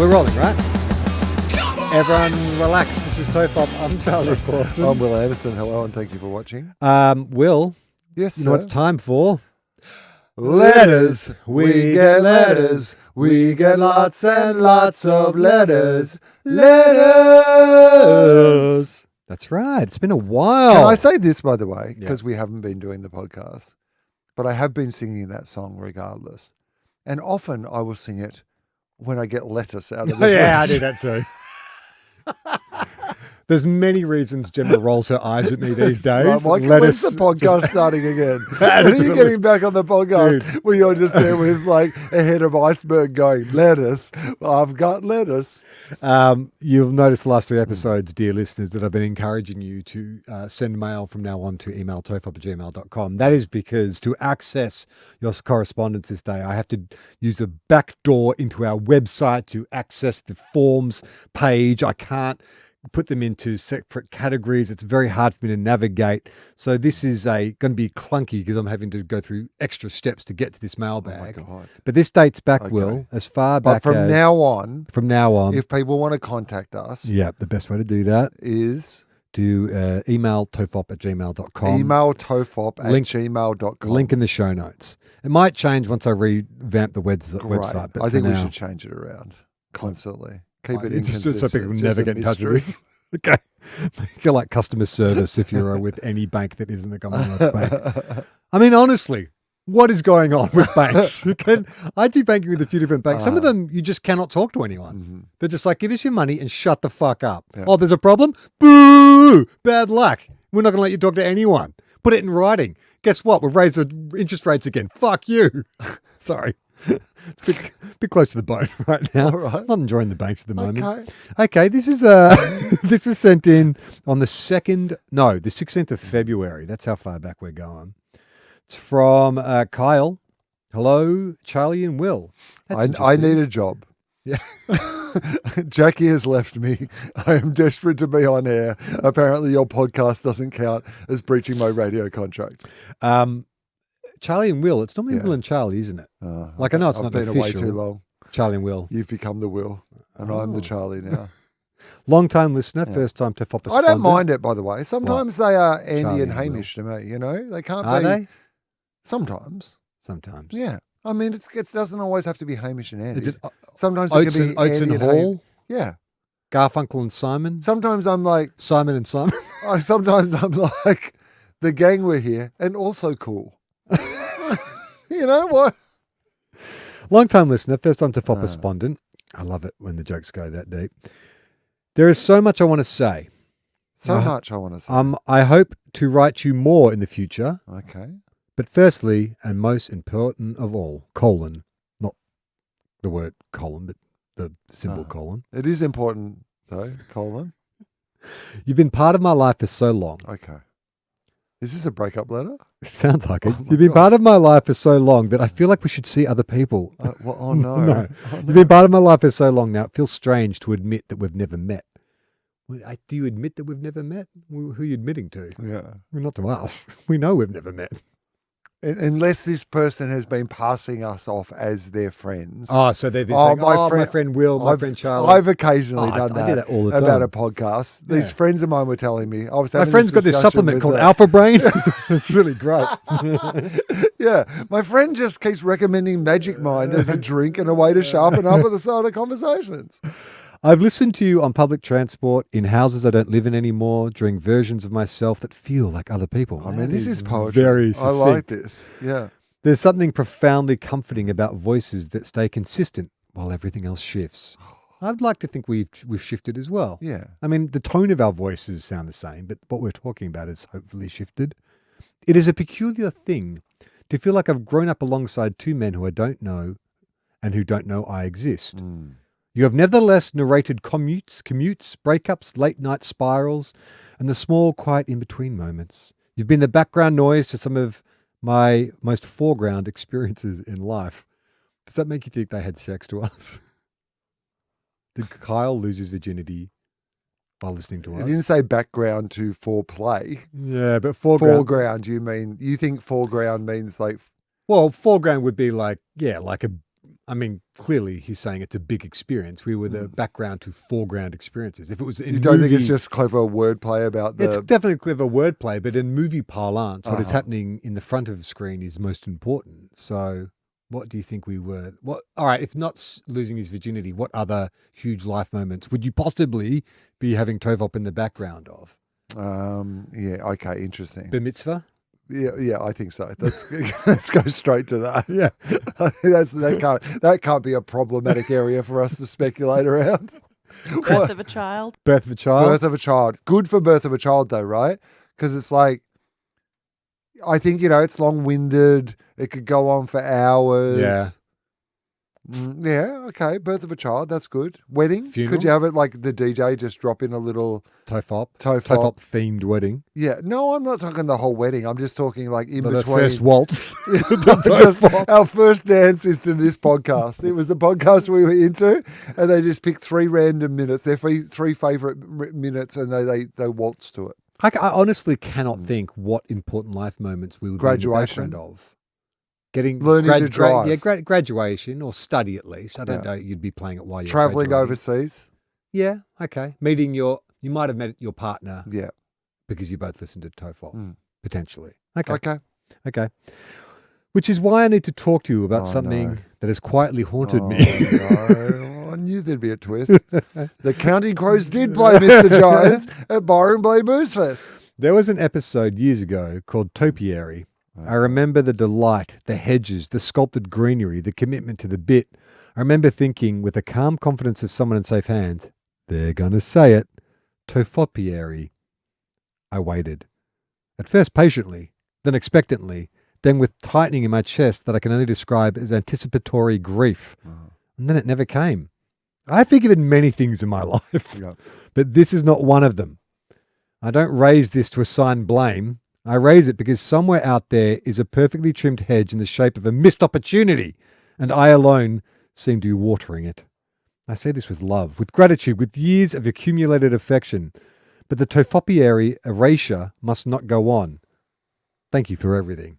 We're rolling, right? Everyone relax. This is TOFOP. I'm Charlie Clausen. I'm Will Anderson. Hello and thank you for watching. Will, Yes, you know what it's time for? Letters. We get letters. We get lots and lots of letters. Letters. That's right. It's been a while. Can I say this, by the way, Yeah. because we haven't been doing the podcast, but I have been singing that song regardless. And often I will sing it when I get lettuce out of the Yeah, I fridge. do that too. There's many reasons Gemma rolls her eyes at me these days. Right, Mike, when's the podcast starting again? When are you getting back on the podcast? Dude. Where you're just there with like a head of iceberg going, lettuce. I've got lettuce. You'll notice the last 3 episodes, dear listeners, that I've been encouraging you to send mail from now on to email tofop@gmail.com. That is because to access your correspondence this day, I have to use a back door into our website to access the forms page. I can't put them into separate categories. It's very hard for me to navigate. So this is going to be clunky because I'm having to go through extra steps to get to this mailbag. Oh my God. But this dates back, Okay. Will, as far But back from as... now on, if people want to contact us, the best way to do that is to email tofop@gmail.com. email tofop Link- @gmail.com. Link in the show notes. It might change once I revamp the Great. website. But I think for we now, should change it around constantly. Keep it it's inconsistent. just so people Just never a get in touch with mystery. us. Okay. You're like customer service if you're with any bank that isn't the Commonwealth Bank. I mean, honestly, what is going on with banks? I do banking with a few different banks. Some of them, you just cannot talk to anyone. Mhm. They're just like, give us your money and shut the fuck up. Yeah. Oh, there's a problem? Boo! Bad luck. We're not going to let you talk to anyone. Put it in writing. Guess what? We've raised the interest rates again. Fuck you. Sorry. It's a bit close to the bone right now. All right. I'm not enjoying the banks at the moment. Okay. Okay, this is this was sent in on the 16th of February. That's how far back we're going. It's from Kyle. Hello, Charlie and Will. That's I interesting. need a job. Yeah. Jackie has left me. I am desperate to be on air. Apparently, your podcast doesn't count as breaching my radio contract. Charlie and Will. It's normally Yeah. Will and Charlie, isn't it? Like, I know it's I've not been away official. too long. Charlie and Will. You've become the Will, and I'm Oh. the Charlie now. Long time listener, Yeah. first time to FOP I don't mind it, by the way. Sometimes they are Andy Charlie and and Will. Hamish to me. You know, they can't Are be. they? Sometimes, Sometimes. yeah. I mean, it doesn't always have to be Hamish and Andy. Is it Sometimes Oates it can be Oates Andy and Hamish. Hall? Yeah. Garfunkel and Simon? Sometimes I'm like, Simon and Simon? sometimes I'm like, the gang were here and also cool. You know what? Long time listener, first time to FOP respondent. I love it when the jokes go that deep. There is so much I want to say. So much I want to say. I hope to write you more in the future. Okay. But firstly, and most important of all, colon, not the word colon, but the symbol colon. It is important though, colon. You've been part of my life for so long. Okay. Is this a breakup letter? It sounds like it. Oh my You've been God. part of my life for so long that I feel like we should see other people. Oh no. No. Oh, You've been part of my life for so long now. It feels strange to admit that we've never met. Do you admit that we've never met? Who are you admitting to? Yeah. Well, not to us. We know we've never met. Unless this person has been passing us off as their friends. Oh, so they've been Oh, saying, my my friend- friend Will, my I've- friend Charlie. I've occasionally Oh, done I do that all the about time. a podcast. These Yeah. friends of mine were telling me. I was My having friend's got this discussion supplement with called her. Alpha Brain. It's really great. Yeah, my friend just keeps recommending Magic Mind as a drink and a way to sharpen up at the start of conversations. I've listened to you on public transport, in houses I don't live in anymore, during versions of myself that feel like other people. I mean, That this is poetry. Very I succinct. like this. Yeah. There's something profoundly comforting about voices that stay consistent while everything else shifts. I'd like to think we've shifted as well. Yeah. I mean, the tone of our voices sound the same, but what we're talking about is hopefully shifted. It is a peculiar thing to feel like I've grown up alongside 2 men who I don't know and who don't know I exist. Mm. You have nevertheless narrated commutes, breakups, late night spirals, and the small, quiet in-between moments. You've been the background noise to some of my most foreground experiences in life. Does that make you think they had sex to us? Did Kyle lose his virginity while listening to You us? didn't say background to foreplay. Yeah, but foreground. Foreground, you think foreground means like, Well, foreground would be like, yeah, like a I mean, clearly he's saying it's a big experience. We were the background to foreground experiences. If it was in You don't think it's movie- just clever wordplay about It's the... definitely clever wordplay, but in movie parlance, what is Uh-huh. happening in the front of the screen is most important. So, what do you think we were? What? All right, if not losing his virginity, what other huge life moments would you possibly be having TOFOP in the background of? Yeah, okay, interesting. Bar mitzvah? Yeah, I think so. Let's go straight to that. Yeah. That can't be a problematic area for us to speculate around. Birth of a child. Birth of a child? Birth of a child. Good for birth of a child, though, right? Because it's like, I think, it's long-winded. It could go on for hours. Yeah. Yeah, okay. Birth of a child, that's good. Wedding? Funeral? Could you have it like the DJ just drop in a little TOFOP. TOFOP? TOFOP themed wedding. Yeah. No, I'm not talking the whole wedding. I'm just talking like in The between. first waltz. Just our first dance is to this podcast. It was the podcast we were into, and they just picked 3 random minutes. Their three favorite minutes, and they waltz to it. I honestly cannot think what important life moments we would Graduation. be in the background of. Learning to drive. Graduation or study at least. I don't know. You'd be playing it while you're Traveling graduating. overseas. Yeah, okay. You might have met your partner Yeah. because you both listened to TOFOP, Mm. potentially. Okay. Okay. Okay. Which is why I need to talk to you about Oh, something no. that has quietly haunted me. No. I knew there'd be a twist. The Counting Crows did play Mr. Giants at Byron Blade Moose Fest. There was an episode years ago called Topiary. I remember the delight, the hedges, the sculpted greenery, the commitment to the bit. I remember thinking, with the calm confidence of someone in safe hands, they're going to say it, Tofopiary. I waited. At first patiently, then expectantly, then with tightening in my chest that I can only describe as anticipatory grief. And then it never came. I've forgiven many things in my life, Yeah. but this is not one of them. I don't raise this to assign blame. I raise it because somewhere out there is a perfectly trimmed hedge in the shape of a missed opportunity, and I alone seem to be watering it. I say this with love, with gratitude, with years of accumulated affection, but the Tofopiary erasure must not go on. Thank you for everything.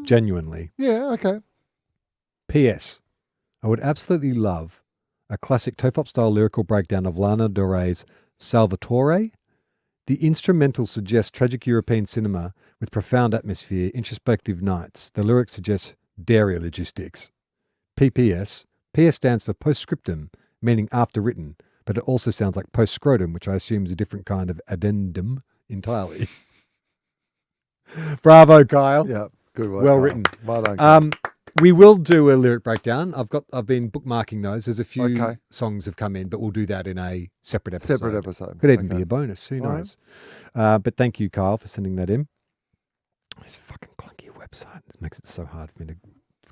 Genuinely. Yeah, okay. P.S. I would absolutely love a classic TOFOP-style lyrical breakdown of Lana Del Rey's Salvatore. The instrumental suggests tragic European cinema with profound atmosphere, introspective nights. The lyrics suggest dairy logistics. PPS. PS stands for postscriptum, meaning after written, but it also sounds like postscrotum, which I assume is a different kind of addendum entirely. Bravo, Kyle. Yeah, good work. Well Kyle. written. Well done. Kyle. We will do a lyric breakdown. I've been bookmarking those. There's a few Okay. songs have come in, but we'll do that in a separate episode. Separate episode. Could even Okay. be a bonus. Who All knows? But thank you, Kyle, for sending that in. This fucking clunky website. This makes it so hard for me to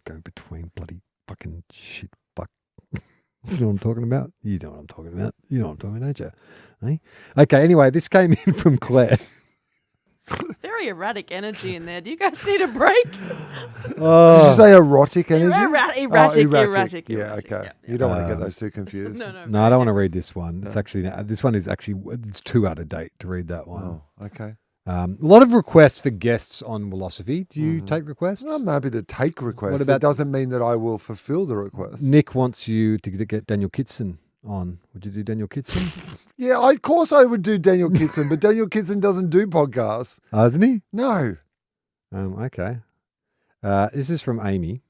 go between bloody fucking shit. Fuck. You know what I'm talking about? You know what I'm talking about. You know what I'm talking about, don't you? Eh? Okay. Anyway, this came in from Claire. It's very erratic energy in there. Do you guys need a break? Did you say erotic energy? Erratic. Yeah, okay. You don't want to get those two confused. No, I don't want to read this one. It's actually this one is actually it's too out of date to read that one. Oh, okay. A lot of requests for guests on Philosophy. Do you take requests? I'm happy to take requests. What about- It doesn't mean that I will fulfill the request. Nick wants you to get Daniel Kitson on. Would you do Daniel Kitson? Yeah, of course I would do Daniel Kitson, but Daniel Kitson doesn't do podcasts. Hasn't he? No. Okay. This is from Amy.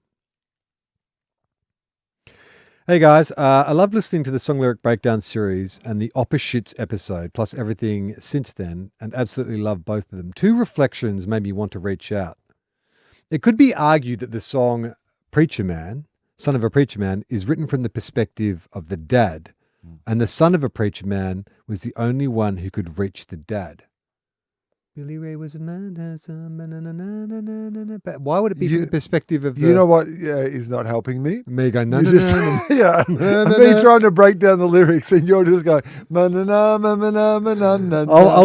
Hey guys, I love listening to the Song Lyric Breakdown series and the Opposites episode, plus everything since then, and absolutely love both of them. 2 reflections made me want to reach out. It could be argued that the song Preacher Man, Son of a Preacher Man, is written from the perspective of the dad, and the son of a preacher man was the only one who could reach the dad. Billy Ray was a man, but why would it be from the perspective of the... You know what is not helping me? Me going, no, You no, just- no, no. yeah. Me trying to break down the lyrics and you're just going, I'll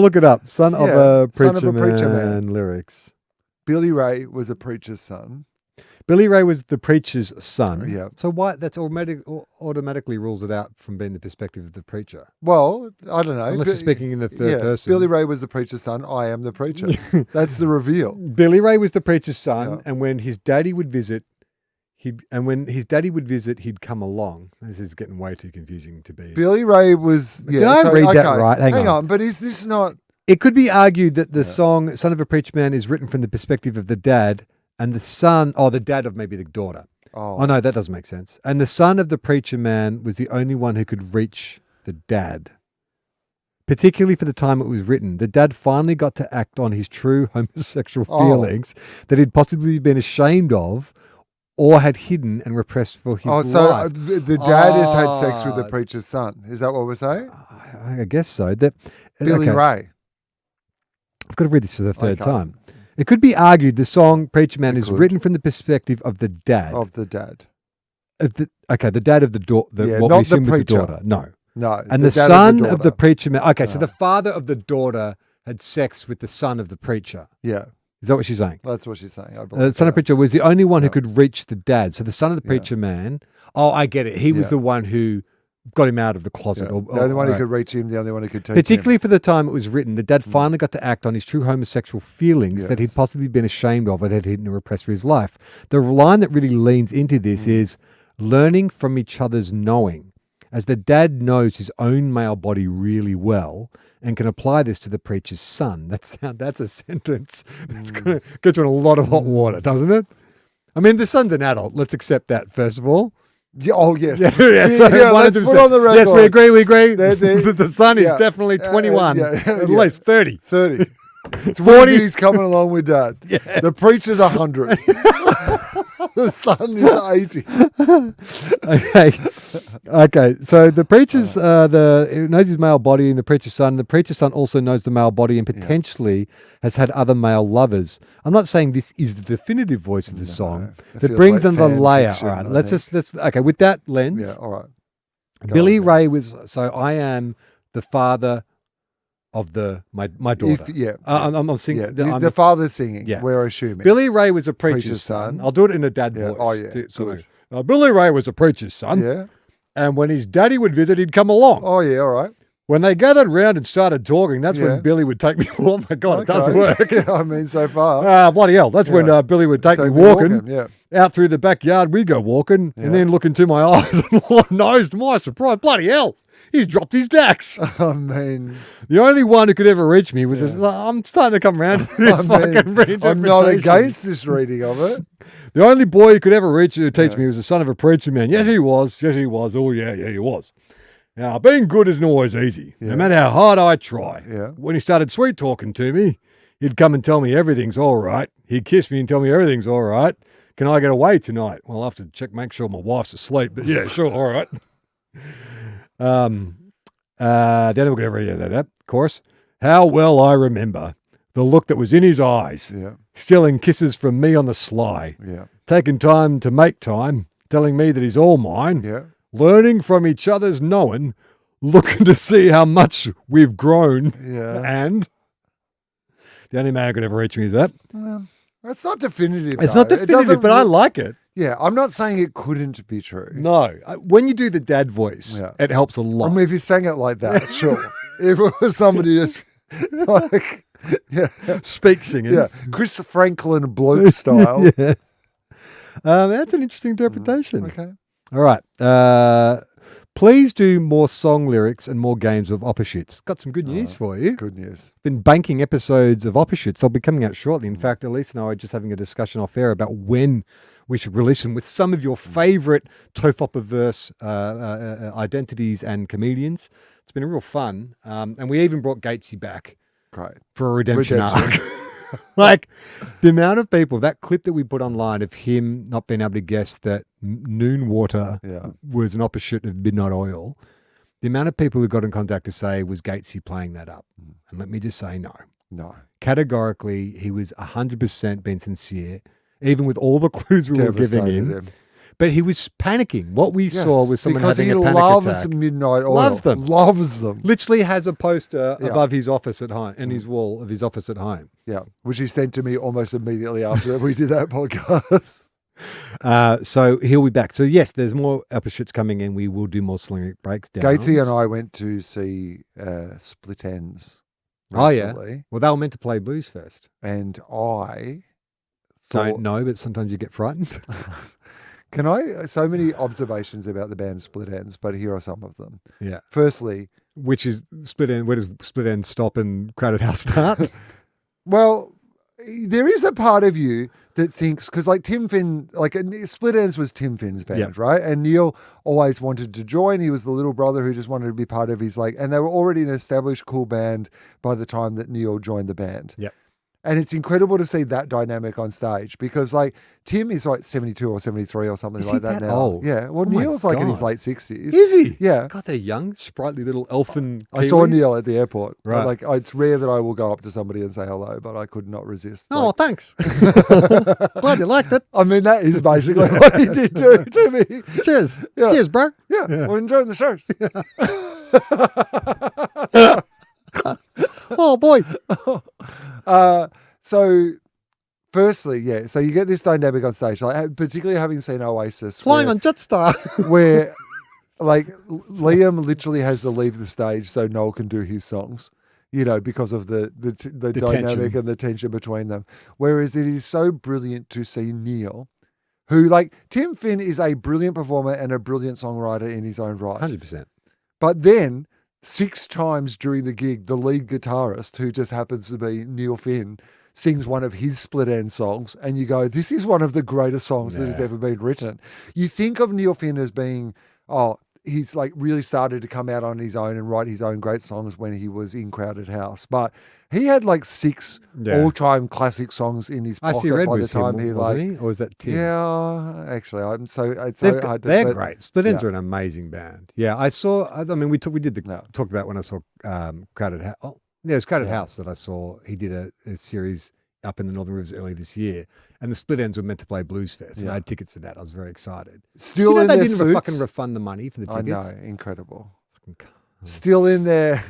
look it up. Son of a Son Preacher, of a Preacher Man lyrics. Billy Ray was a preacher's son. Billy Ray was the preacher's son. Yeah. So why that's automatically rules it out from being the perspective of the preacher. Well, I don't know. Unless you're speaking in the third person. Billy Ray was the preacher's son. I am the preacher. That's the reveal. Billy Ray was the preacher's son, Yeah. and when his daddy would visit, and when his daddy would visit, he'd come along. This is getting way too confusing to be. Billy Ray was. Yeah, Did I read that right? Hang on. But is this not? It could be argued that the song "Son of a Preacher Man" is written from the perspective of the dad, and the son, the dad of maybe the daughter. Oh no, that doesn't make sense. And the son of the preacher man was the only one who could reach the dad. Particularly for the time it was written, the dad finally got to act on his true homosexual feelings that he'd possibly been ashamed of or had hidden and repressed for his life. So the dad has had sex with the preacher's son. Is that what we're saying? I guess so. Billy Ray. I've got to read this for the third time. It could be argued the song Preacher Man is written from the perspective of the dad. Of the dad. The dad of the daughter. Not the preacher. The daughter. No. And the son of the preacher man. Okay, so the father of the daughter had sex with the son of the preacher. Yeah. Is that what she's saying? That's what she's saying. I believe the son of the preacher was the only one who could reach the dad. So the son of the preacher man, I get it. He was the one who got him out of the closet. Yeah. The only one who could reach him, the only one who could teach Particularly for the time it was written, the dad finally got to act on his true homosexual feelings that he'd possibly been ashamed of and had hidden and repressed for his life. The line that really leans into this is learning from each other's knowing, as the dad knows his own male body really well and can apply this to the preacher's son. That's a sentence that's going to get you in a lot of hot water, doesn't it? I mean, the son's an adult. Let's accept that, first of all. Yeah, oh, yes. Let's put on the record. Yes, we agree. The son is definitely 21, at least 30. 30. It's 40. He's coming along with dad. Yeah. The preacher's 100. The son is 80. Okay. So the preacher's he knows his male body, and the preacher's son. The preacher's son also knows the male body and potentially has had other male lovers. I'm not saying this is the definitive voice of the song, but brings in the layer. Fiction, all right. Let's okay. With that lens. Yeah. All right. Billy Ray was. So I am the father of my daughter. I'm singing. Yeah. The father's singing. Yeah. We're assuming. Billy Ray was a preacher's son. I'll do it in a dad voice. Oh yeah. Billy Ray was a preacher's son. Yeah. And when his daddy would visit, he'd come along. Oh yeah. All right. When they gathered round and started talking, that's when Billy would take me. Oh my God, it doesn't work. I mean, so far. Bloody hell! That's when Billy would take me walking. Yeah. Out through the backyard, we go walking, and then look into my eyes, and Lord knows, to my surprise, bloody hell, he's dropped his dax. I mean, the only one who could ever reach me was this. I'm starting to come around to this fucking reinterpretation. I'm not against this reading of it. The only boy who could ever reach to teach me was the son of a preacher man. Yes, he was. Yes, he was. Oh, yeah, he was. Now, being good isn't always easy, no matter how hard I try. Yeah. When he started sweet talking to me, he'd come and tell me everything's all right. He'd kiss me and tell me everything's all right. Can I get away tonight? Well, I'll have to check, make sure my wife's asleep. But yeah, sure, all right. The only one could ever hear that, of course. How well I remember the look that was in his eyes, stealing kisses from me on the sly, taking time to make time, telling me that he's all mine, learning from each other's knowing, looking to see how much we've grown, and the only man who could ever reach me is that. It's not definitive. It's not definitive, but I like it. Yeah, I'm not saying it couldn't be true. No. When you do the dad voice, it helps a lot. I mean, if you sang it like that, sure. If it was somebody just like, speak singing. Yeah, Chris Franklin bloke style. That's an interesting interpretation. Okay. All right. Please do more song lyrics and more games of opposites. Got some good news for you. Good news. Been banking episodes of opposites. They'll be coming out shortly. In fact, Elise and I are just having a discussion off air about when we should release them with some of your favorite TOFOP-averse identities and comedians. It's been real fun. And we even brought Gatesy back. Great. For a redemption arc. Like the amount of people, that clip that we put online of him not being able to guess that noon water was an opposite of midnight oil, the amount of people who got in contact to say, was Gatesy playing that up? And let me just say no. No. Categorically, he was 100% being sincere, even with all the clues we were giving him. But he was panicking. What we saw was someone having a panic attack. Because he loves midnight oil. Loves them. Loves them. Literally has a poster above his office at home, in his wall of his office at home. Yeah, which he sent to me almost immediately after we did that podcast. So he'll be back. So yes, there's more opposites coming in. We will do more sling breakdowns. Gatesy and I went to see Split Ends recently. Oh yeah. Well, they were meant to play Blues Fest. And I don't know, but sometimes you get frightened. Can I? So many observations about the band Split Enz, but here are some of them. Yeah. Firstly, Which is Split End? Where does Split End stop and Crowded House start? well, there is a part of you that thinks, because like Tim Finn, like Split Enz was Tim Finn's band, Yep. right? And Neil always wanted to join. He was the little brother who just wanted to be part of his and they were already an established cool band by the time that Neil joined the band. Yep. And it's incredible to see that dynamic on stage because like Tim is like 72 or 73 or something Is like he that that now. old? Yeah. Well, Oh my Neil's like in his God. late 60s. Is he? Yeah. God, they're young, sprightly little elfin. I saw Kiwis. Neil at the airport. Right. Like it's rare that I will go up to somebody and say hello, but I could not resist. Oh, Like, thanks. Glad you liked it. I mean, that is basically what he did to me. Cheers. Yeah. Cheers, bro. Yeah, we're enjoying the shows. Oh, boy. So, firstly, yeah. So you get this dynamic on stage, like particularly having seen Oasis, Flying on Jetstar. where like Liam literally has to leave the stage so Noel can do his songs. You know, because of the dynamic tension. and the tension between them. Whereas it is so brilliant to see Neil, who like Tim Finn is a brilliant performer and a brilliant songwriter in his own right. 100%. But then 6 times during the gig, the lead guitarist, who just happens to be Neil Finn, sings one of his Split End songs, and you go, this is one of the greatest songs that has Yeah. ever been written. You think of Neil Finn as being, he's like really started to come out on his own and write his own great songs when he was in Crowded House. But he had like 6 Yeah. all-time classic songs in his I pocket See Red by the was time him, he wasn't like, he? Or was that Tim? yeah, actually, it's so hard to They're but- great. Split Ends yeah. are an amazing band. Yeah, I saw. I mean, we did the Yeah. talked about when I saw Crowded House. Oh, yeah, it was Crowded Yeah. House that I saw. He did a series up in the Northern Rivers early this year, and the Split Ends were meant to play Blues Fest, and Yeah. I had tickets to that. I was very excited. Still You know in they their didn't suits. fucking refund the money for the I tickets. know, incredible. Fucking Still in there.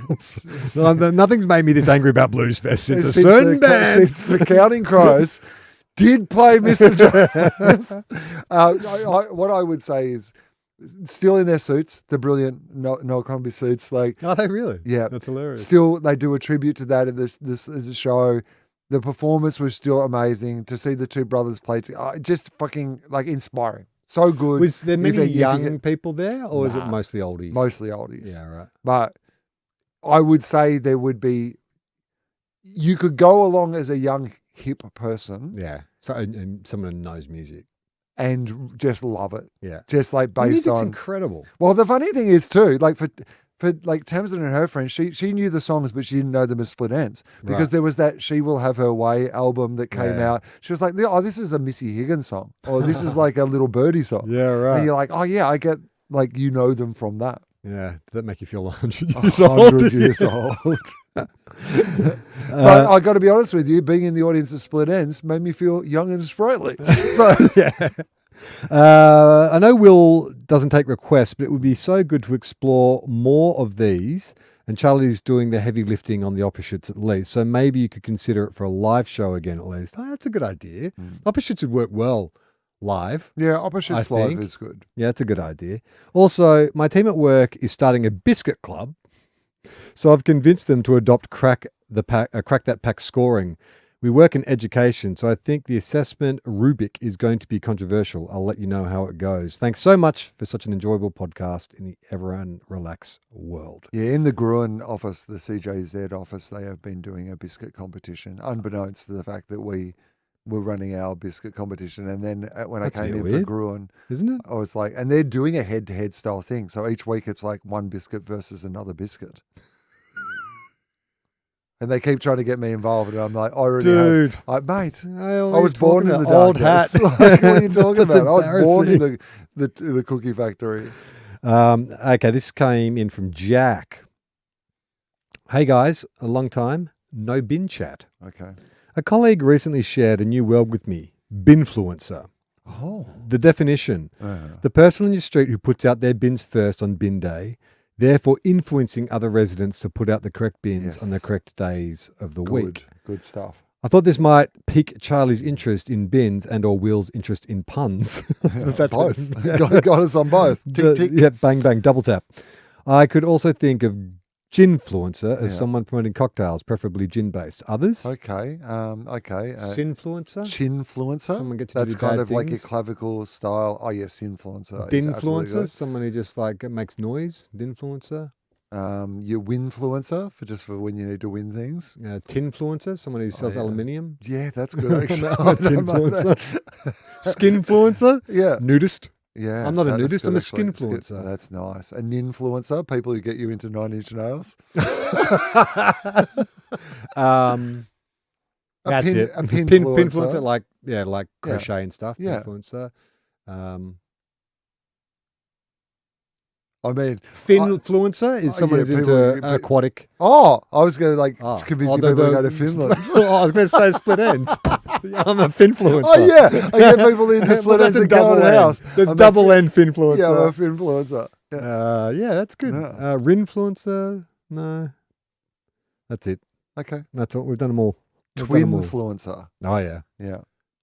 Nothing's made me this angry about Blues Fest since a Since certain band. Since the Counting Crows did play Mr. Jones. What I would say is still in their suits, the brilliant Noel Crombie suits. Like, Are they really? yeah, That's hilarious. still they do a tribute to that in this show. The performance was still amazing. To see the two brothers play, just fucking like inspiring. So good. Was there many If you young get- people there, or was it Nah. mostly oldies? Mostly oldies. Yeah, right. But I would say there would be, you could go along as a young, hip person Yeah. So and someone who knows music. and just love it. Yeah. Just like The based music's on. incredible. Well, the funny thing is too, like for like Tamsin and her friends, she knew the songs, but she didn't know them as Split Ends because Right. there was that "She Will Have Her Way" album that came Yeah. out. She was like, "Oh, this is a Missy Higgins song, or this is like a Little Birdie song." Yeah, right. And you're like, "Oh yeah, I get like you know them from that." Yeah. Did that make you feel 100 years old? 100 years old. But I got to be honest with you, being in the audience of Split Ends made me feel young and sprightly. So Yeah. I know Will doesn't take requests, but it would be so good to explore more of these. And Charlie's doing the heavy lifting on the opposites at least. So maybe you could consider it for a live show again at least. Oh, that's a good idea. Opposites would work well live. yeah, Opposites I Live think. is good. Yeah, that's a good idea. Also, my team at work is starting a biscuit club. So I've convinced them to adopt crack that pack scoring. We work in education, so I think the assessment rubric is going to be controversial. I'll let you know how it goes. Thanks so much for such an enjoyable podcast in the everyone relax world. Yeah, in the Gruen office, the CJZ office, they have been doing a biscuit competition, unbeknownst to the fact that we were running our biscuit competition. And then when That's I a came bit in weird. for Gruen, Isn't it? I was like, and they're doing a head-to-head style thing. So each week it's like one biscuit versus another biscuit. And they keep trying to get me involved, and I'm like, I already Dude. have. Mate, I I was born in the old hat. darkness. Like, what are you talking That's about? I was born in embarrassing. the cookie factory. Okay, this came in from Jack. Hey guys, a long time, no bin chat. Okay. A colleague recently shared a new word with me, binfluencer. Oh. The definition, the person on your street who puts out their bins first on bin day, therefore influencing other residents to put out the correct bins on the Yes. correct days of the Good. week. Good stuff. I thought this might pique Charlie's interest in bins and or Will's interest in puns. That's what- Both. got us on both. Tick, tick. Yeah, bang, bang, double tap. I could also think of Ginfluencer is Yeah. someone promoting cocktails, preferably gin-based. Others? Okay. Okay. Sinfluencer? Chinfluencer. Someone gets you to That's do kind bad of like a things. clavicle style. Oh yes, influencer. is absolutely Dinfluencer? Someone who just like makes noise. Dinfluencer? good. Your winfluencer for when you need to win things. Tinfluencer? Someone who sells yeah. aluminium. Yeah, that's good actually. I'm a tinfluencer. Skinfluencer? Yeah. Nudist. Yeah, I'm not a that's nudist, good, I'm a actually. skinfluencer. That's nice. An influencer, people who get you into 9-inch nails. That's pin- it. a pinfluencer. Pinfluencer, like Yeah. crochet and stuff. Yeah. Pinfluencer. I mean, Finfluencer is someone yeah, who's people- into aquatic. I was going to convince you people to go to the- Finland. Oh, I was going to say split ends. I'm a finfluencer. Oh yeah, I get people into Well, split that's ends a and go double to the end. house. There's I'm a double fin- end finfluencer. Yeah, I'm a finfluencer. Yeah. Yeah, that's good. Yeah. Rinfluencer, no. That's it. Okay. That's all. We've done them all. We've done them all. Twinfluencer. Oh yeah, Yeah.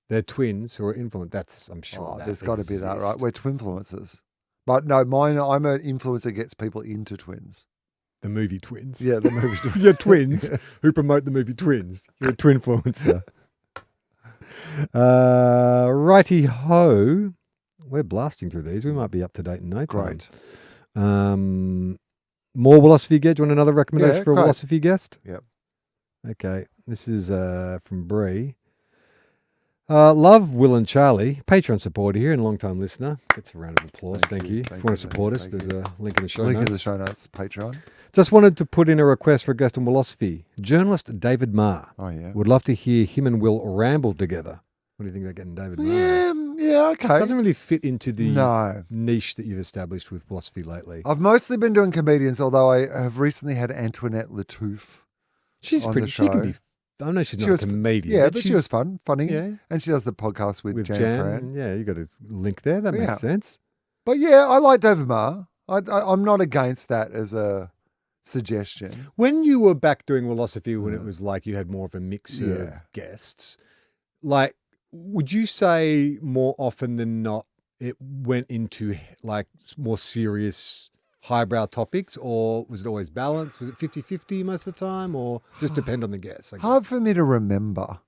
they're twins who are influenced. That's I'm sure. Oh, that there's got to be that, right? exists. We're twinfluencers. But no, I'm an influencer gets people into twins. The movie Twins. Yeah, the movie. You're twins who promote the movie Twins. You're a twinfluencer. Righty ho. We're blasting through these. We might be up to date in no time. Great. More philosophy guest. Do you want another recommendation Yeah, for a great. philosophy guest? Yep. Okay. This is from Bree. Love Will and Charlie, Patreon supporter here and long-time listener. Gets a round of applause. Thank you. If you want to support us, there's a link in the show Link notes. in the show notes. Patreon. Just wanted to put in a request for a guest on philosophy. Journalist David Marr. Oh yeah. Would love to hear him and Will ramble together. What do you think about getting David Marr? Yeah. Okay. Doesn't really fit into the No. niche that you've established with philosophy lately. I've mostly been doing comedians, although I have recently had Antoinette Lattouf. She's on pretty. the She can show. be. I know she's She not was- a comedian. Yeah, but she she's- was funny. Yeah, And she does the podcast with Jan Jan. Fran. Yeah, you got a link there. That Yeah. makes sense. But yeah, I like David Marr. I'm not against that as a suggestion. When you were back doing philosophy, when it was like you had more of a mix of Yeah. guests, like would you say more often than not it went into like more serious highbrow topics, or was it always balanced? Was it 50-50 most of the time, or just depend on the guests? I guess? Hard for me to remember.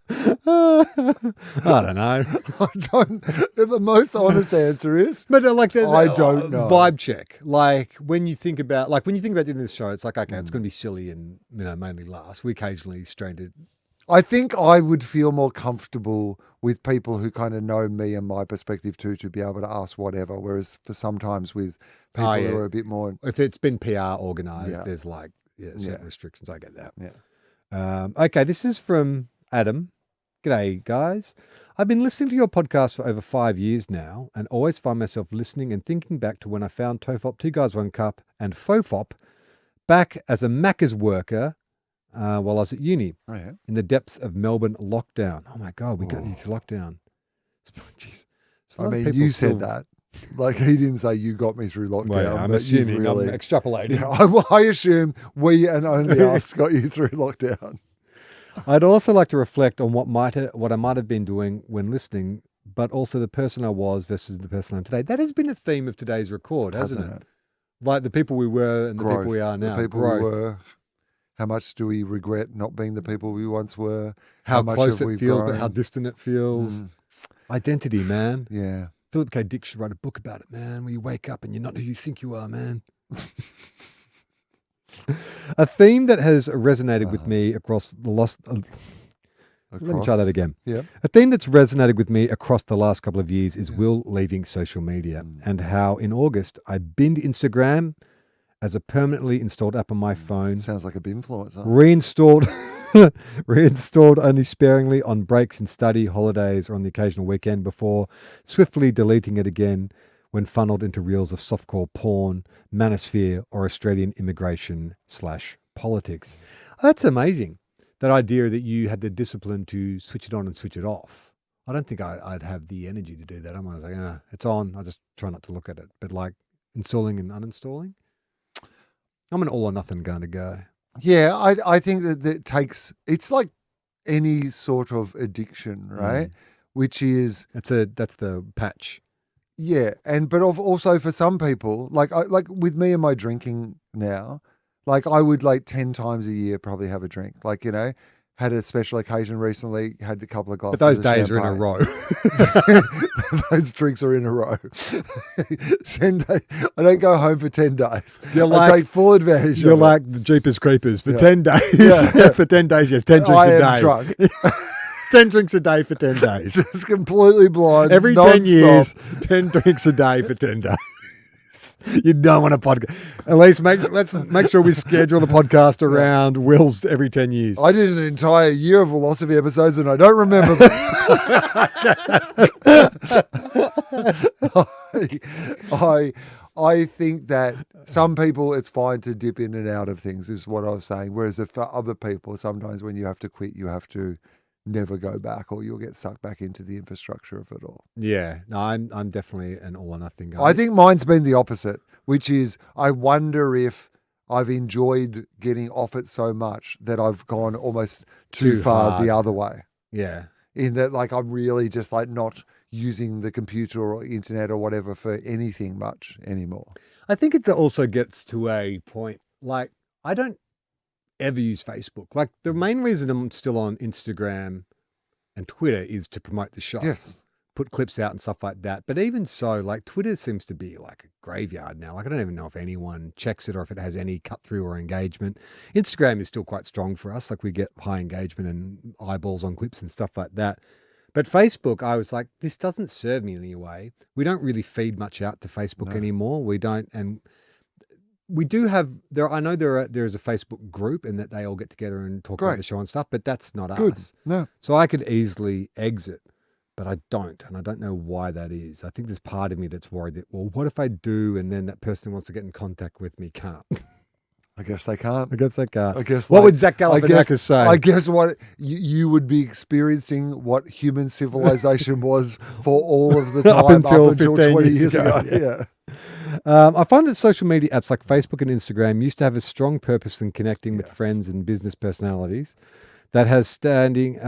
I don't know. I don't. The most honest answer is But like, there's I a don't know. vibe check. Like when you think about doing this show, it's like, okay, it's going to be silly and mainly laughs. We occasionally strain to. I think I would feel more comfortable with people who kind of know me and my perspective too, to be able to ask whatever. Whereas for sometimes with people yeah. who are a bit more, If it's been PR organized, Yeah. there's like certain Yeah. restrictions. I get that. yeah. Okay, this is from Adam. G'day, guys. I've been listening to your podcast for over 5 years now and always find myself listening and thinking back to when I found TOFOP 2 Guys 1 Cup and FOFOP back as a Macca's worker while I was at uni Oh yeah. in the depths of Melbourne lockdown. Oh my God, we got into lockdown. Jeez. It's a I lot of mean, people you still- said that. Like he didn't say you got me through lockdown. Well, yeah, I'm but you've assuming, really, I'm extrapolating. Yeah, I assume we and only us got you through lockdown. I'd also like to reflect on what I might have been doing when listening, but also the person I was versus the person I'm today. That has been a theme of today's record, hasn't it? Like the people we were and the people we are now. The people Growth. we were. How much do we regret not being the people we once were? How much close have it we feels, but grown? how distant it feels. Identity, man. Yeah. Philip K. Dick should write a book about it, man, where you wake up and you're not who you think you are, man. A theme that has resonated with me across the last... Let me try that again. Yeah. A theme that's resonated with me across the last couple of years is Will leaving social media and how in August I binned Instagram as a permanently installed app on my phone, Sounds like a influencer. reinstalled only sparingly on breaks in study, holidays, or on the occasional weekend before swiftly deleting it again when funneled into reels of softcore porn, manosphere, or Australian immigration/politics. That's amazing. That idea that you had the discipline to switch it on and switch it off. I don't think I'd have the energy to do that. I'm always like, it's on. I just try not to look at it. But like installing and uninstalling, I'm an all or nothing kind of guy. Yeah, I think that it takes, it's like any sort of addiction, right? Which is, That's the patch. Yeah, but also for some people, like with me and my drinking now, like I would like 10 times a year probably have a drink. Like, had a special occasion recently, had a couple of But glasses those of days are in a champagne. row. Those drinks are in a row. 10 days. I don't go home for 10 days. You're I like- take full advantage You're of it. like the Jeepers Creepers for Yeah. 10 days. Yeah. For 10 days, yes, 10 drinks I a am day. drunk. 10 drinks a day for 10 days. Just completely blind. Every 10 non-stop. years, 10 drinks a day for 10 days. You don't want a podcast. Elise, let's make sure we schedule the podcast around Will's every 10 years. I did an entire year of philosophy episodes and I don't remember them. I think that some people it's fine to dip in and out of things is what I was saying. Whereas for other people, sometimes when you have to quit, you have to never go back or you'll get sucked back into the infrastructure of it all. Yeah, no, I'm definitely an all or nothing guy. I think mine's been the opposite, which is I wonder if I've enjoyed getting off it so much that I've gone almost too far hard. the other way. Yeah. In that, like, I'm really just like not using the computer or internet or whatever for anything much anymore. I think it also gets to a point, like, I don't ever use Facebook. Like, the main reason I'm still on Instagram and Twitter is to promote the show. Yes. Put clips out and stuff like that. But even so, like, Twitter seems to be like a graveyard now. Like, I don't even know if anyone checks it or if it has any cut through or engagement. Instagram is still quite strong for us. Like, we get high engagement and eyeballs on clips and stuff like that. But Facebook, I was like, this doesn't serve me in any way. We don't really feed much out to Facebook anymore. We don't. And we do have there. I know there is a Facebook group and that they all get together and talk about the show and stuff, but that's not us. No. So I could easily exit, but I don't. And I don't know why that is. I think there's part of me that's worried that, well, what if I do and then that person who wants to get in contact with me can't? I guess they can't. I guess I can't. I guess What would Zach Galifianakis say? I guess what you would be experiencing what human civilization was for all of the time Up until 15 20 years years ago. ago, Yeah. I find that social media apps like Facebook and Instagram used to have a strong purpose in connecting with friends and business personalities that has standing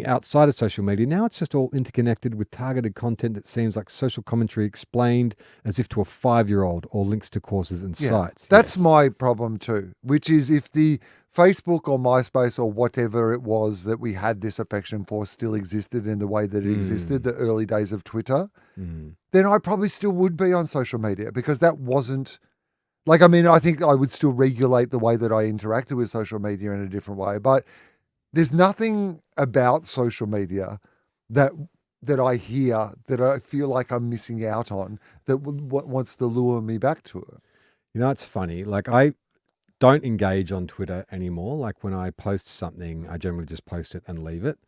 outside of social media. Now it's just all interconnected with targeted content that seems like social commentary explained as if to a 5-year-old or links to courses and sites. That's Yes. my problem too, which is if the Facebook or MySpace or whatever it was that we had this affection for still existed in the way that it existed, the early days of Twitter, then I probably still would be on social media because that wasn't like, I mean, I think I would still regulate the way that I interacted with social media in a different way, but there's nothing about social media that I hear that I feel like I'm missing out on that wants to lure me back to it. You know, it's funny. Like, I don't engage on Twitter anymore. Like, when I post something, I generally just post it and leave it.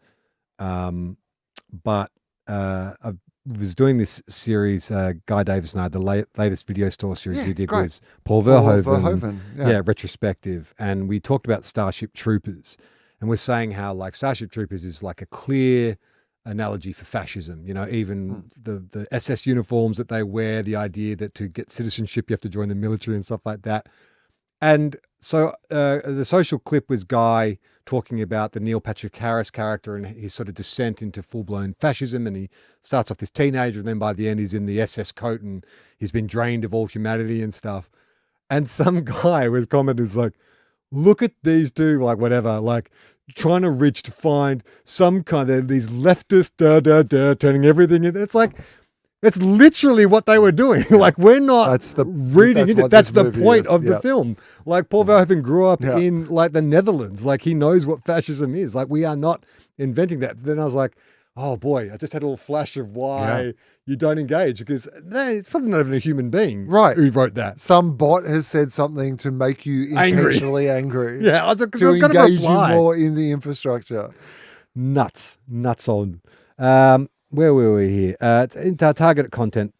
But I was doing this series, Guy Davis and I, the latest video store series we did great. was Paul Paul Verhoeven. Verhoeven, retrospective. And we talked about Starship Troopers. And we're saying how, like, Starship Troopers is like a clear analogy for fascism. You know, even the SS uniforms that they wear, the idea that to get citizenship, you have to join the military and stuff like that. And so the social clip was Guy talking about the Neil Patrick Harris character and his sort of descent into full-blown fascism. And he starts off this teenager, and then by the end, he's in the SS coat and he's been drained of all humanity and stuff. And some guy was commenting, was like, look at these two, like, whatever, like, trying to reach to find some kind of these leftist turning everything in. It's like, it's literally what they were doing. Like, we're not reading into it. That's the point of the film. Like, Paul Verhoeven grew up in, like, the Netherlands. Like, he knows what fascism is. Like, we are not inventing that. Then I was like, oh boy, I just had a little flash of why you don't engage, because it's probably not even a human being who wrote that. Some bot has said something to make you intentionally angry. Yeah, I was to going to engage you reply. more in the infrastructure. Nuts on. Where were we here? Into targeted content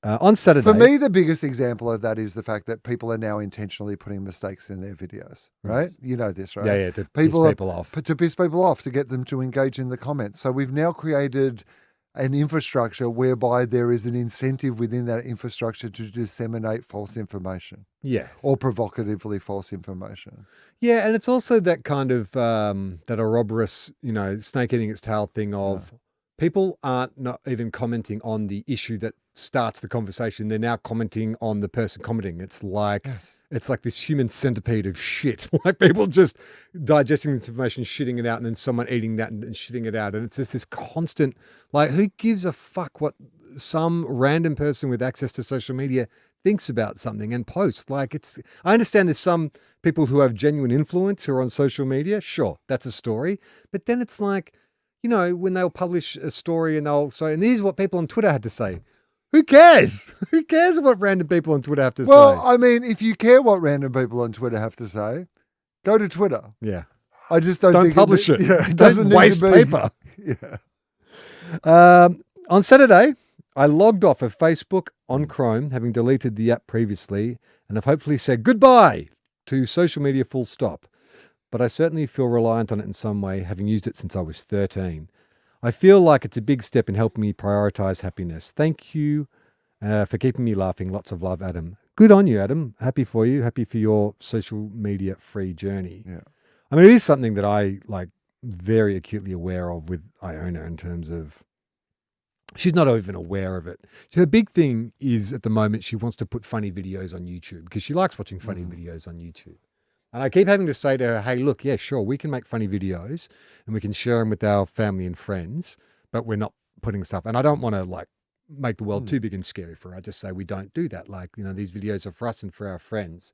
on Saturday. For me, the biggest example of that is the fact that people are now intentionally putting mistakes in their videos, right? You know this, right? Yeah, to piss people off. To piss people off, to get them to engage in the comments. So we've now created an infrastructure whereby there is an incentive within that infrastructure to disseminate false information. Yes. Or provocatively false information. Yeah, and it's also that kind of, that Ouroboros, you know, snake eating its tail thing of people aren't not even commenting on the issue that starts the conversation. They're now commenting on the person commenting. It's like this human centipede of shit. Like people just digesting this information, shitting it out, and then someone eating that and shitting it out. And it's just this constant, like, who gives a fuck what some random person with access to social media thinks about something and posts? Like, I understand there's some people who have genuine influence who are on social media. Sure, that's a story. But then it's like, you know, when they'll publish a story and they'll say, and here's what people on Twitter had to say. Who cares? Who cares what random people on Twitter have to say? Well, I mean, if you care what random people on Twitter have to say, go to Twitter. Yeah. I just don't think publish it. Yeah, it Don't waste paper. Yeah. On Saturday, I logged off of Facebook on Chrome, having deleted the app previously, and have hopefully said goodbye to social media full stop. But I certainly feel reliant on it in some way, having used it since I was 13. I feel like it's a big step in helping me prioritize happiness. Thank you for keeping me laughing. Lots of love, Adam. Good on you, Adam. Happy for you. Happy for your social media free journey. Yeah. I mean, it is something that I like very acutely aware of with Iona in terms of she's not even aware of it. Her big thing is at the moment she wants to put funny videos on YouTube because she likes watching funny videos on YouTube. And I keep having to say to her, hey, look, yeah, sure, we can make funny videos and we can share them with our family and friends, but we're not putting stuff. And I don't want to like make the world too big and scary for her. I just say we don't do that. Like, you know, these videos are for us and for our friends.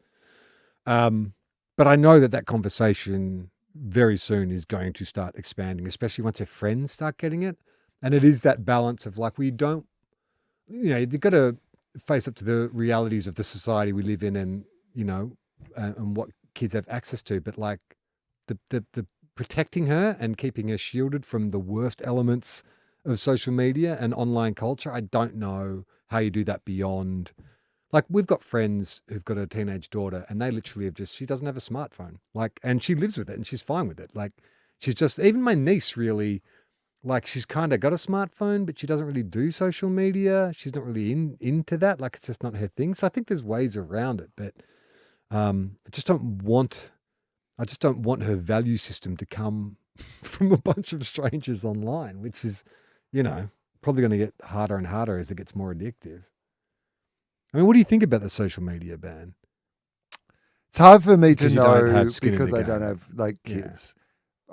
But I know that conversation very soon is going to start expanding, especially once her friends start getting it. And it is that balance of like, we don't, you know, you've got to face up to the realities of the society we live in and, you know, and what kids have access to, but like the protecting her and keeping her shielded from the worst elements of social media and online culture. I don't know how you do that beyond, like we've got friends who've got a teenage daughter and they literally have she doesn't have a smartphone, like, and she lives with it and she's fine with it. Like she's just, even my niece really, like she's kind of got a smartphone, but she doesn't really do social media. She's not really into that. Like it's just not her thing. So I think there's ways around it, but I just don't want her value system to come from a bunch of strangers online, which is, you know, probably going to get harder and harder as it gets more addictive. I mean, what do you think about the social media ban? It's hard for me to Because you don't know have skin in because the I don't game. have like Yeah. kids.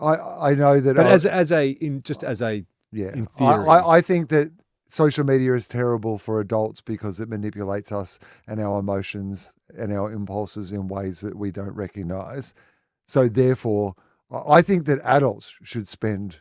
I know that. But I, as a yeah, in theory. I think that social media is terrible for adults because it manipulates us and our emotions and our impulses in ways that we don't recognize. So therefore, I think that adults should spend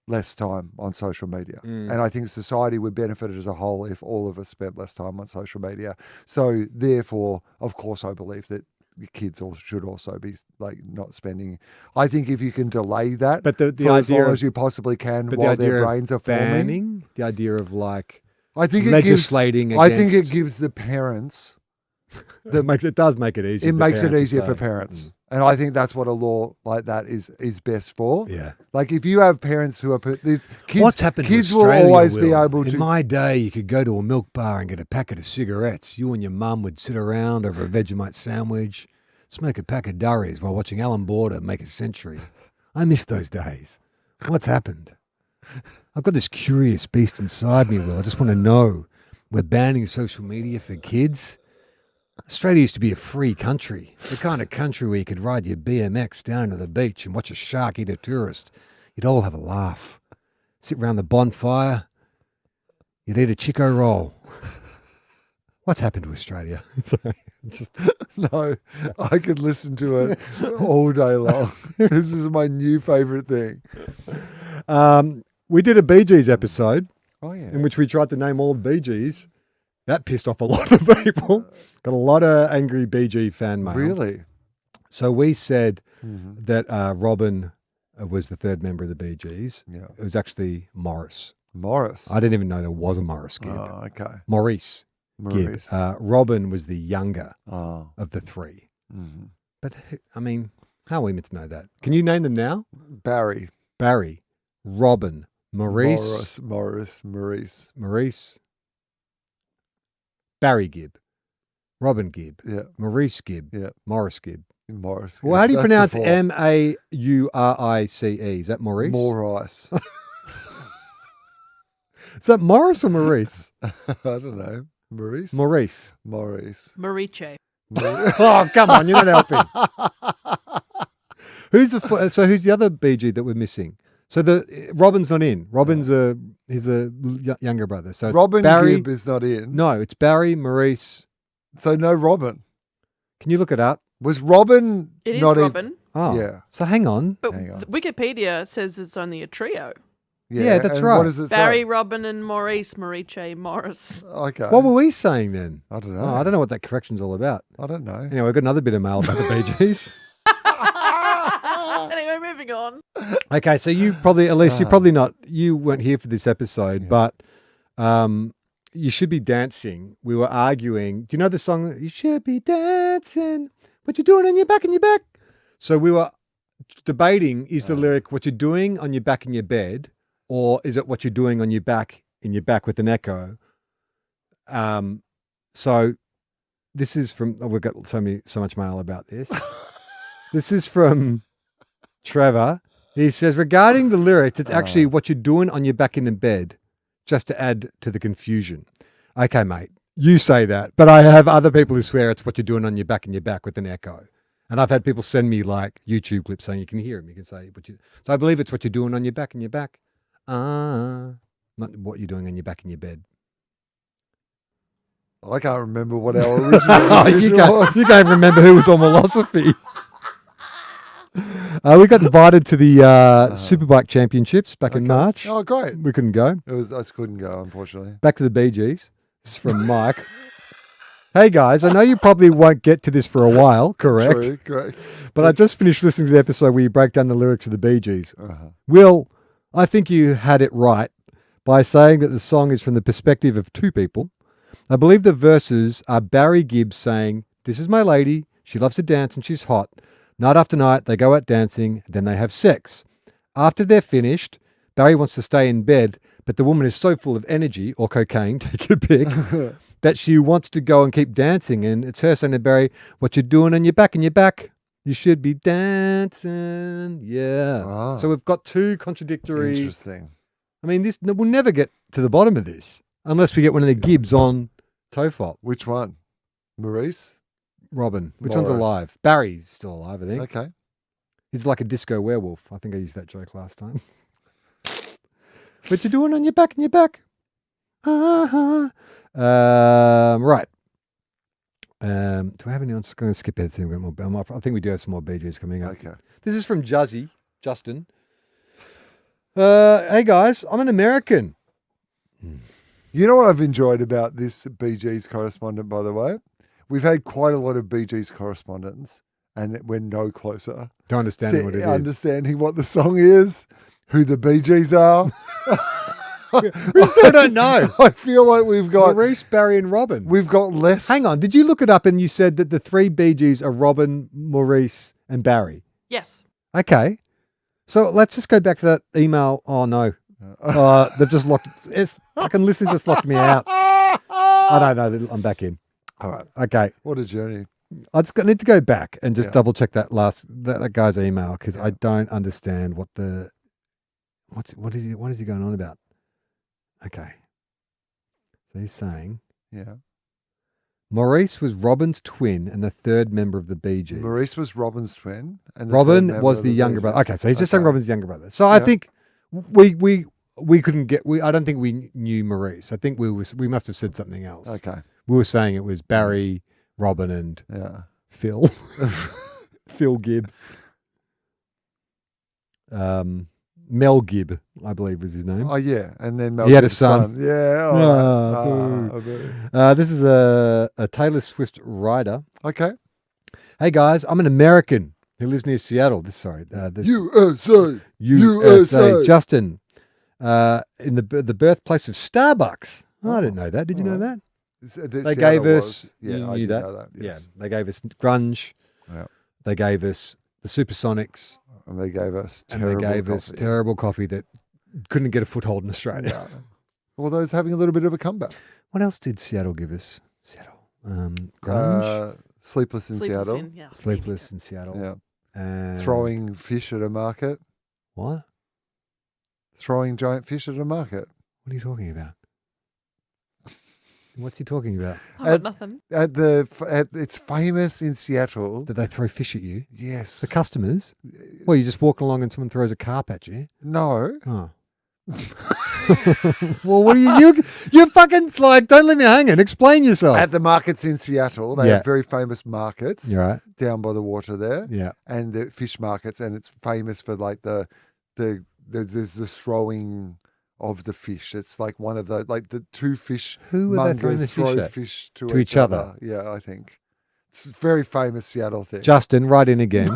less time on social media. And I think society would benefit as a whole if all of us spent less time on social media. So therefore, of course, I believe that the kids should also be like not spending. I think if you can delay that, But the for as idea long of- as you possibly can but while the idea their of brains are forming. banning, the idea of like I think legislating I think it against- gives the parents. it does make it easier. It for makes it parents to easier for say. parents. And I think that's what a law like that is best for. Yeah. Like if you have parents who are kids, What's happened to kids Australia, will always be Will? able In to. my day, you could go to a milk bar and get a packet of cigarettes. You and your mum would sit around over a Vegemite sandwich, smoke a pack of durries while watching Alan Border make a century. I miss those days. What's happened? I've got this curious beast inside me, Will. I just want to know. We're banning social media for kids. Australia used to be a free country, the kind of country where you could ride your BMX down to the beach and watch a shark eat a tourist. You'd all have a laugh. Sit round the bonfire. You'd eat a Chico roll. What's happened to Australia? Sorry, No, I could listen to it all day long. This is my new favorite thing. we did a BeeGees episode Oh yeah. in which we tried to name all the BeeGees. That pissed off a lot of people. Got a lot of angry BeeGee fan mail. Really? So we said Mm-hmm. that Robin was the third member of the BeeGees. Yeah. It was actually Morris. Morris. I didn't even know there was a Morris Gibb. Oh, okay. Maurice Maurice. Gibb. Robin was the younger Oh. of the three. Mm-hmm. But, I mean, how are we meant to know that? Can you name them now? Barry. Barry, Robin, Maurice, Maurice. Barry Gibb, Robin Gibb, Yeah. Maurice Gibb, Yeah. Morris Gibb. Morris. Well, how do you That's the pronounce four. Maurice? Is that Maurice? Maurice. Is that Morris or Maurice? I don't know. Maurice? Maurice. Maurice. Mariche. Oh, come on, you're not helping. Who's the other BG that we're missing? So Robin's not in. Robin's he's a younger brother. So it's Robin Barry. Gibb is not in. No, it's Barry, Maurice. So no Robin. Can you look it up? Was Robin It is not Robin. Oh, Yeah. So hang on. But Hang on. Wikipedia says it's only a trio. Yeah, that's and right. What does it Barry, say? Robin, and Maurice, Mariche, Morris. Okay. What were we saying then? I don't know. Oh, I don't know what that correction's all about. I don't know. Anyway, we've got another bit of mail about the BGs. Anyway, moving on. Okay, so you probably, Elise, you weren't here for this episode, but you should be dancing. We were arguing. Do you know the song? You should be dancing. What you doing on your back and your back? So we were debating: is the lyric "What you're doing on your back in your bed," or is it "What you're doing on your back in your back" with an echo? So this is from. Oh, we've got so much mail about this. This is from Trevor. He says, regarding the lyrics, it's actually what you're doing on your back in the bed, just to add to the confusion. Okay, mate, you say that, but I have other people who swear it's what you're doing on your back in your back with an echo. And I've had people send me like YouTube clips saying you can hear them. You can say so I believe it's what you're doing on your back in your back. Not what you're doing on your back in your bed. I can't remember what our original decision was. You can't remember who was on Philosophy. We got invited to the Superbike Championships back in March. Oh, great. We couldn't go. I couldn't go, unfortunately. Back to the BGs. This is from Mike. Hey guys, I know you probably won't get to this for a while, correct? True, correct. But I just finished listening to the episode where you break down the lyrics of the BGs. Uh-huh. Will, I think you had it right by saying that the song is from the perspective of two people. I believe the verses are Barry Gibb saying, "This is my lady, she loves to dance and she's hot. Night after night, they go out dancing, then they have sex. After they're finished, Barry wants to stay in bed, but the woman is so full of energy, or cocaine, take your pick, that she wants to go and keep dancing. And it's her saying to Barry, what you doing on your back and your back? You should be dancing." Yeah. Wow. So we've got two contradictory. Interesting. I mean, we'll never get to the bottom of this unless we get one of the Gibbs on TOFOP. Which one? Maurice? Robin. Which one's Morris. alive? Barry's still alive, I think. Okay. He's like a disco werewolf. I think I used that joke last time. What you doing on your back and your back? Uh-huh. Right. Do I have anyone? I'm going to skip ahead. See if we've got more. I think we do have some more BGs coming up. Okay. This is from Justin. Hey guys, I'm an American. You know what I've enjoyed about this BG's correspondent, by the way? We've had quite a lot of BG's correspondence, and we're no closer To understanding to what it is. understanding what the song is, who the BGs are. We still don't know. I feel like we've got Maurice, Barry, and Robin. we've got less. Hang on. Did you look it up and you said that the three BGs are Robin, Maurice, and Barry? Yes. Okay. So let's just go back to that email. Oh, no. They've just locked. Fucking listen just locked me out. I don't know. I'm back in. All right. Okay. What a journey. I just need to go back and just Yeah. double check that that guy's email because I don't understand what what is he going on about? Okay. So he's saying Yeah. Maurice was Robin's twin and the third member of the Bee Gees. Maurice was Robin's twin. And the third Robin member was of the Bee younger brother. Gees. Okay, so he's just saying Okay. Robin's younger brother. So I Yeah. think we couldn't get. I don't think we knew Maurice. I think we must have said something else. Okay. We were saying it was Barry, Robin, and Yeah. Phil. Phil Gibb. Mel Gibb, I believe was his name. Oh, yeah. And then Mel He had a Gibson's son. Yeah. all Ah, right. boo. Boo. This is a Taylor Swift writer. Okay. Hey guys, I'm an American who lives near Seattle. This USA. USA. Justin, in the birthplace of Starbucks. Oh, I didn't know that. Did you know that? They gave us. Yeah, you I knew did that. know that. Yes. Yeah, they gave us grunge. Yeah. They gave us the Supersonics, And they gave us and they gave us terrible coffee that couldn't get a foothold in Australia. Yeah. Although it's having a little bit of a comeback. What else did Seattle give us? Seattle, grunge, Sleepless in Seattle. Yeah, Sleepless in Seattle, Yeah. and Throwing fish at a market. what? Throwing giant fish at a market. What are you talking about? What's he talking about? Oh, nothing. It's famous in Seattle. Did they throw fish at you? Yes. The customers? Well, you just walk along and someone throws a carp at you. No. Oh. Well, what are you? You're fucking like, don't leave me hanging. Explain yourself. At the markets in Seattle, they have very famous markets You're right. down by the water there. Yeah. And the fish markets, and it's famous for like there's the throwing of the fish. It's like one of the two fish Who are they throwing the mongers throw fish at? fish to each other. Yeah, I think. It's a very famous Seattle thing. Justin, write in again.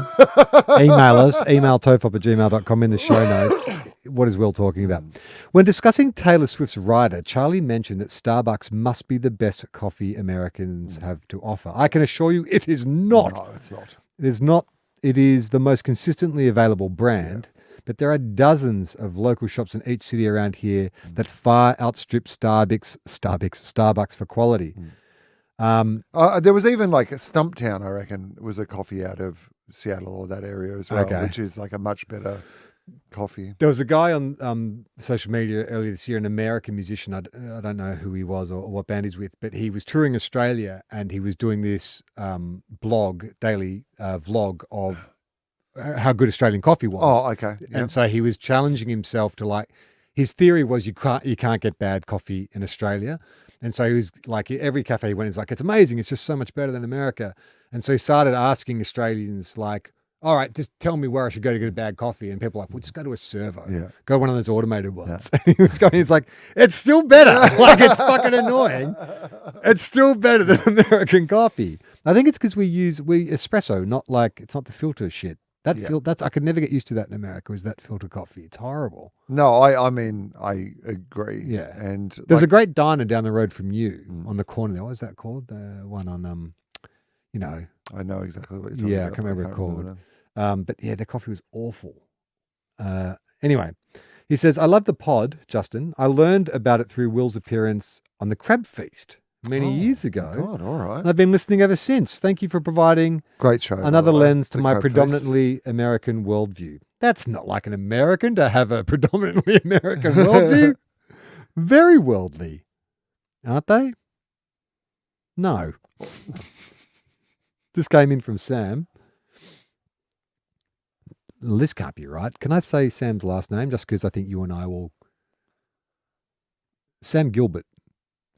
Email us, email@tofop@gmail.com in the show notes. What is Will talking about? When discussing Taylor Swift's rider, Charlie mentioned that Starbucks must be the best coffee Americans have to offer. I can assure you it is not. No, it's not. It is not. It is the most consistently available brand, but there are dozens of local shops in each city around here that far outstrip Starbucks for quality. There was even like a Stumptown, I reckon, was a coffee out of Seattle or that area as well, which is like a much better coffee. There was a guy on social media earlier this year, an American musician. I don't know who he was or what band he's with, but he was touring Australia and he was doing this daily vlog of how good Australian coffee was. Oh, okay. Yep. And so he was challenging himself to like, his theory was you can't get bad coffee in Australia. And so he was like, every cafe he went, he's like, it's amazing. It's just so much better than America. And so he started asking Australians like, all right, just tell me where I should go to get a bad coffee. And people are like, well, just go to a servo. Yeah. Go one of those automated ones. Yeah. He's like, it's still better. Like, it's fucking annoying. It's still better than American coffee. I think it's because we espresso, not like, it's not the filter shit. That's I could never get used to that in America. Is that filter coffee? It's horrible. No, I mean I agree. Yeah, and there's a great diner down the road from you on the corner there. What is that called? The one on I know exactly what you're talking about. I can't remember what it's called. But yeah, the coffee was awful. Anyway, he says, I love the pod, Justin. I learned about it through Will's appearance on the Crab Feast many years ago. God, all right. And I've been listening ever since. Thank you for providing great show. Another lens to my Crab predominantly American worldview. That's not like an American to have a predominantly American worldview. Very worldly, aren't they? No. This came in from Sam. This can't be right. Can I say Sam's last name just because I think you and I will... Sam Gilbert,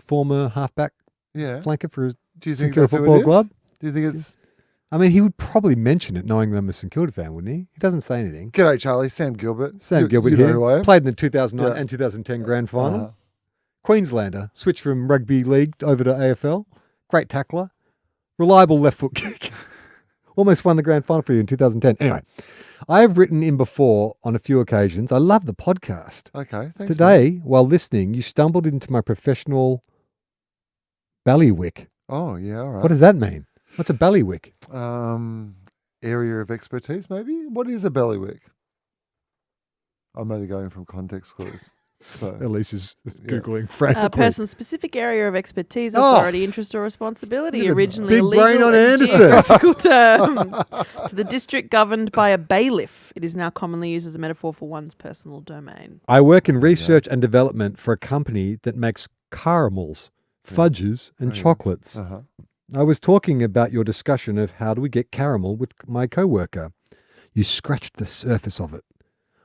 former halfback flanker for St Kilda Football Club. Do you think it's... I mean, he would probably mention it knowing that I'm a St Kilda fan, wouldn't he? He doesn't say anything. G'day, Charlie. Sam Gilbert. Sam Gilbert you here. know who I am. Played in the 2009 and 2010 grand final. Queenslander. Switched from rugby league over to AFL. Great tackler. Reliable left foot kick. Almost won the grand final for you in 2010. Anyway, I have written in before on a few occasions. I love the podcast. Okay, thanks. Today, while listening, you stumbled into my professional ballywick. Oh, yeah, all right. What does that mean? What's a ballywick? Area of expertise, maybe? What is a ballywick? I'm only going from context clues. So. Elise is Googling frantically. A person's specific area of expertise, authority, interest, or responsibility. Originally big a legal brain on and Anderson. geographical term to the district governed by a bailiff. It is now commonly used as a metaphor for one's personal domain. I work in research and development for a company that makes caramels, fudges, and chocolates. Uh-huh. I was talking about your discussion of how do we get caramel with my coworker. You scratched the surface of it.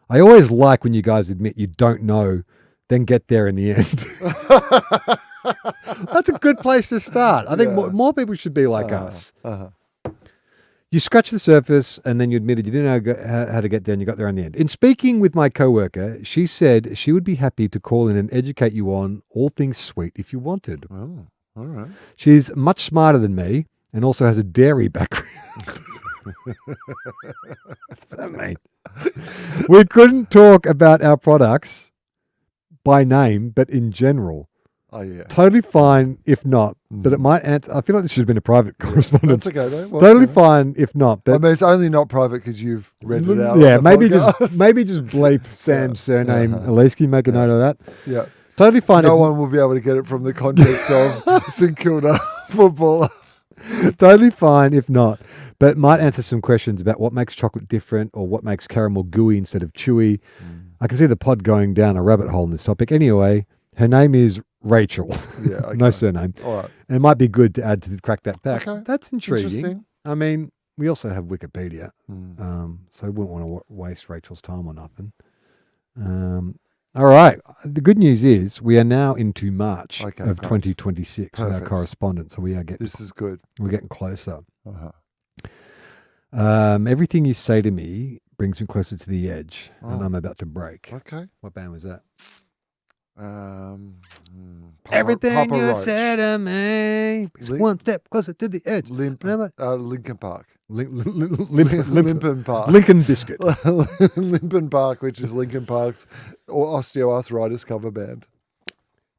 I always like when you guys admit you don't know, then get there in the end. That's a good place to start. I think more people should be like us. You scratched the surface and then you admitted you didn't know how to get there and you got there in the end. In speaking with my coworker, she said she would be happy to call in and educate you on all things sweet if you wanted. Oh, all right. She's much smarter than me and also has a dairy background. What's that mean? We couldn't talk about our products by name, but in general. Oh, yeah. Totally fine if not, but it might answer. I feel like this should have been a private correspondence. That's okay, though. Well, totally fine if not. But I mean, it's only not private because you've read it out. Yeah, on the podcast. maybe just bleep Sam's surname. Elise, can you make a note of that? Yeah. Totally fine. No one will be able to get it from the context of St Kilda football. Totally fine if not, but might answer some questions about what makes chocolate different or what makes caramel gooey instead of chewy. I can see the pod going down a rabbit hole in this topic. Anyway, Her name is Rachel. Yeah, okay. No surname. All right. And it might be good to add to crack that back. Okay. That's intriguing. Interesting. I mean, we also have Wikipedia, Mm. so I wouldn't want to waste Rachel's time on nothing. All right. The good news is we are now into March Okay, of great. 2026 with our Perfect. correspondence, so we are getting This is good. we're getting closer. Uh-huh. Everything you say to me brings me closer to the edge, and Oh. I'm about to break. Okay. What band was that? Everything Everything you say to me is Link- one step closer to the edge. Remember? Lincoln Park. Lincoln Park. Lincoln Biscuit. Lincoln Park, which is Lincoln Park's osteoarthritis cover band.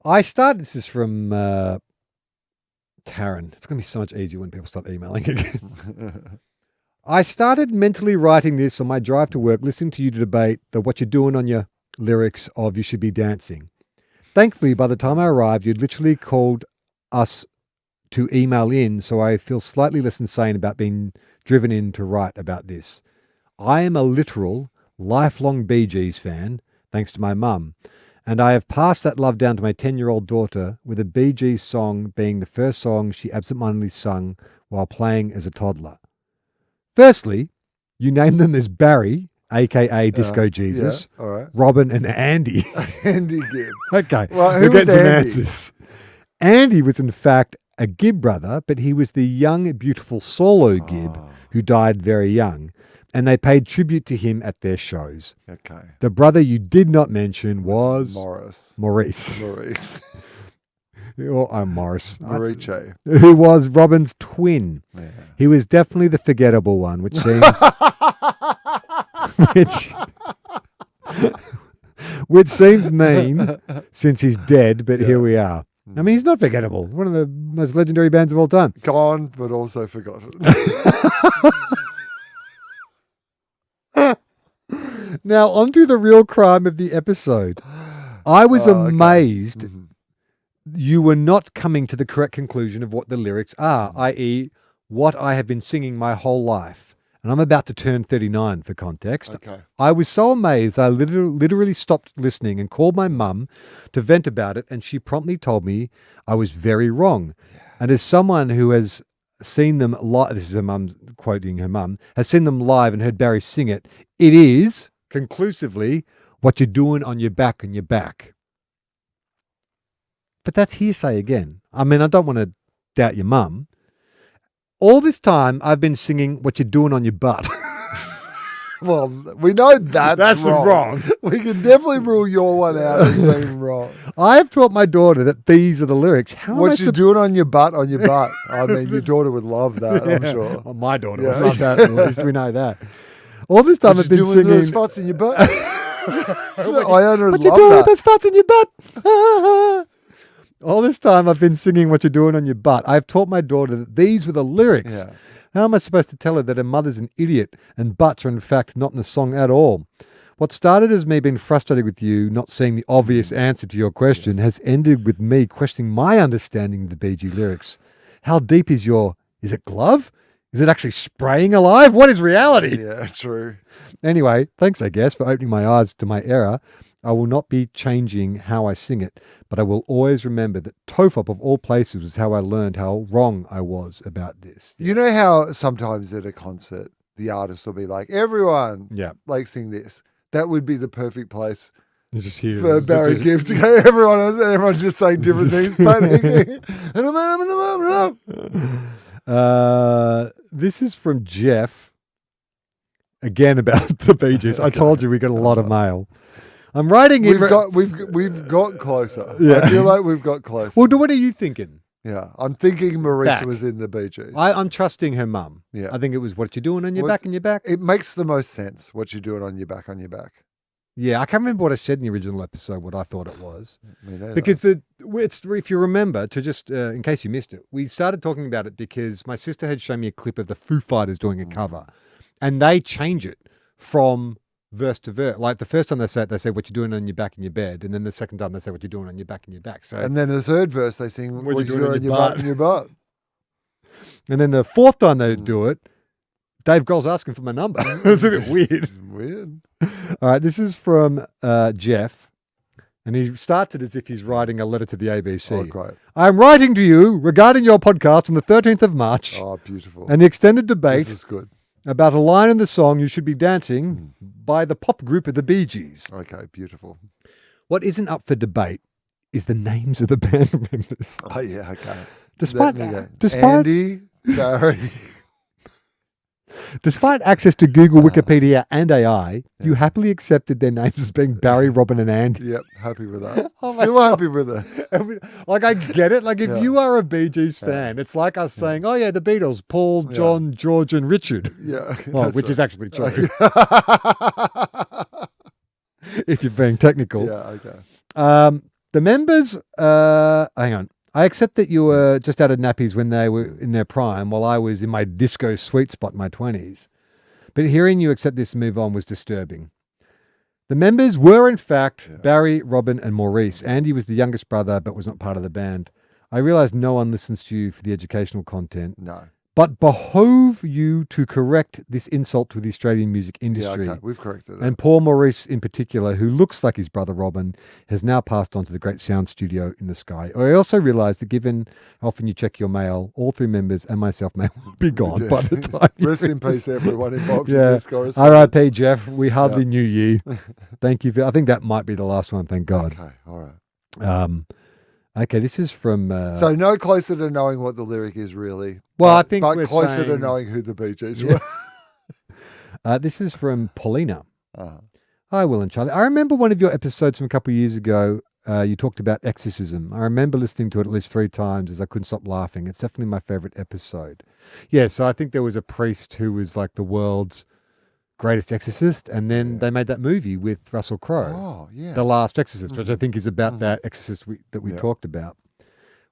I started, this is from Taryn. It's going to be so much easier when people start emailing again. I started mentally writing this on my drive to work, listening to you debate the what you're doing on your lyrics of You Should Be Dancing. Thankfully, by the time I arrived, you'd literally called us to email in, so I feel slightly less insane about being driven in to write about this. I am a literal, lifelong BeeGees fan, thanks to my mum, and I have passed that love down to my 10-year-old daughter, with a BeeGees song being the first song she absentmindedly sung while playing as a toddler. Firstly, you named them as Barry, a.k.a. Disco Jesus, Yeah, all right. Robin and Andy. Andy Gibb. Okay, Well, who we'll get was some Andy? answers. Andy was in fact a Gibb brother, but he was the young, beautiful solo Gibb Oh, who died very young, and they paid tribute to him at their shows. okay. The brother you did not mention was Morris. Maurice. Maurice. Or Morris. Maurice. Who was Robin's twin. Yeah. He was definitely the forgettable one, which seems which seems mean since he's dead, but here we are. I mean, he's not forgettable. One of the most legendary bands of all time. Gone, but also forgotten. Now, onto the real crime of the episode. I was Oh, okay. amazed Mhm. you were not coming to the correct conclusion of what the lyrics are, i.e., what I have been singing my whole life. And I'm about to turn 39 for context. Okay. I was so amazed that I literally stopped listening and called my mum to vent about it, and she promptly told me I was very wrong. And as someone who has seen them live, this is her mum quoting her mum, has seen them live and heard Barry sing it, it is conclusively what you're doing on your back and your back. But that's hearsay again. I mean, I don't want to doubt your mum. All this time, I've been singing what you're doing on your butt. Well, we know that's wrong. We can definitely rule your one out as being wrong. I have taught my daughter that these are the lyrics. How am I What you doing on your butt, on your butt? I mean, your daughter would love that, I'm Yeah. sure. Well, my daughter Yeah. would love that. At least we know that. All this time What I've you been doing with those singing. spots in your butt? I would What you love doing with that. those spots in your butt? All this time I've been singing what you're doing on your butt. I've taught my daughter that these were the lyrics. Yeah. How am I supposed to tell her that her mother's an idiot and butts are in fact not in the song at all? What started as me being frustrated with you not seeing the obvious answer to your question has ended with me questioning my understanding of the BeeGee lyrics. How deep is it glove? Is it actually spraying alive? What is reality? Yeah, true. Anyway, thanks, I guess, for opening my eyes to my error. I will not be changing how I sing it, but I will always remember that TOFOP of all places was how I learned how wrong I was about this. You know how sometimes at a concert, the artist will be like, everyone, Yeah. like, sing this. That would be the perfect place You just hear for Barry Gibb to go. Everyone's just saying different things. This is from Jeff. Again about the BeeGees. I told you we got a lot of mail. I'm writing in. We've got closer. Yeah. I feel like we've got closer. Well, what are you thinking? Yeah, I'm thinking Marisa Back. was in the BeeGees. I'm trusting her mum. Yeah. I think it was what you're doing on your What- back and your back. It makes the most sense what you're doing on your back, Yeah, I can't remember what I said in the original episode, what I thought it was. Me neither. Because if you remember, to just in case you missed it, we started talking about it because my sister had shown me a clip of the Foo Fighters doing a cover, and they change it from verse to verse. Like the first time they say what you're doing on your back in your bed, and then the second time they say what you're doing on your back in your back. So, And then the third verse, they sing, What what you you doing doing on on your your butt, in your butt. and then the fourth time they do it, Dave Grohl's asking for my number. It's a bit weird. Weird. All right, this is from Jeff. And he starts it as if he's writing a letter to the ABC. Oh, great. I'm writing to you regarding your podcast on the 13th of March Oh, beautiful. and the extended debate This is good. about a line in the song You Should Be Dancing by the pop group of the BeeGees. Okay, beautiful. What isn't up for debate is the names of the band members. Oh, yeah, okay. Despite, Let me go. despite, Andy, Barry. despite access to Google, Wikipedia, and AI, you happily accepted their names as being Barry, Robin, and Andy. Yep, happy with that. Oh my Still happy with it. Like, I get it. Like, if Yeah. you are a Bee Gees fan, it's like us saying, oh, yeah, the Beatles, Paul, John, George, and Richard. Yeah. Well, that's which is right. actually true, if you're being technical. Yeah, okay. The members, hang on. I accept that you were just out of nappies when they were in their prime, while I was in my disco sweet spot in my 20s. But hearing you accept this and move on was disturbing. The members were, in fact, Barry, Robin, and Maurice. Andy was the youngest brother, but was not part of the band. I realize no one listens to you for the educational content, No. but behove you to correct this insult to the Australian music Yeah, industry. okay. We've corrected it. And poor Maurice in particular, who looks like his brother Robin, has now passed on to the great sound studio in the sky. I also realise that given how often you check your mail, all three members and myself may be gone by the time you Rest in read peace, this. everyone involved in Yeah. this correspondence. R.I.P. Jeff. We hardly knew you. Thank you. I think that might be the last one. Thank God. Okay, all right. Okay, this is from. So no closer to knowing what the lyric is really. Well, but, I think but we're closer to saying- knowing who the Bee Gees Yeah. were. This is from Paulina. Uh-huh. Hi, Will and Charlie. I remember one of your episodes from a couple of years ago. You talked about exorcism. I remember listening to it at least 3 times as I couldn't stop laughing. It's definitely my favorite episode. Yeah, so I think there was a priest who was like the world's greatest exorcist, and then they made that movie with Russell Crowe, Oh, yeah. The Last Exorcist, which I think is about that exorcist that we Yeah. talked about.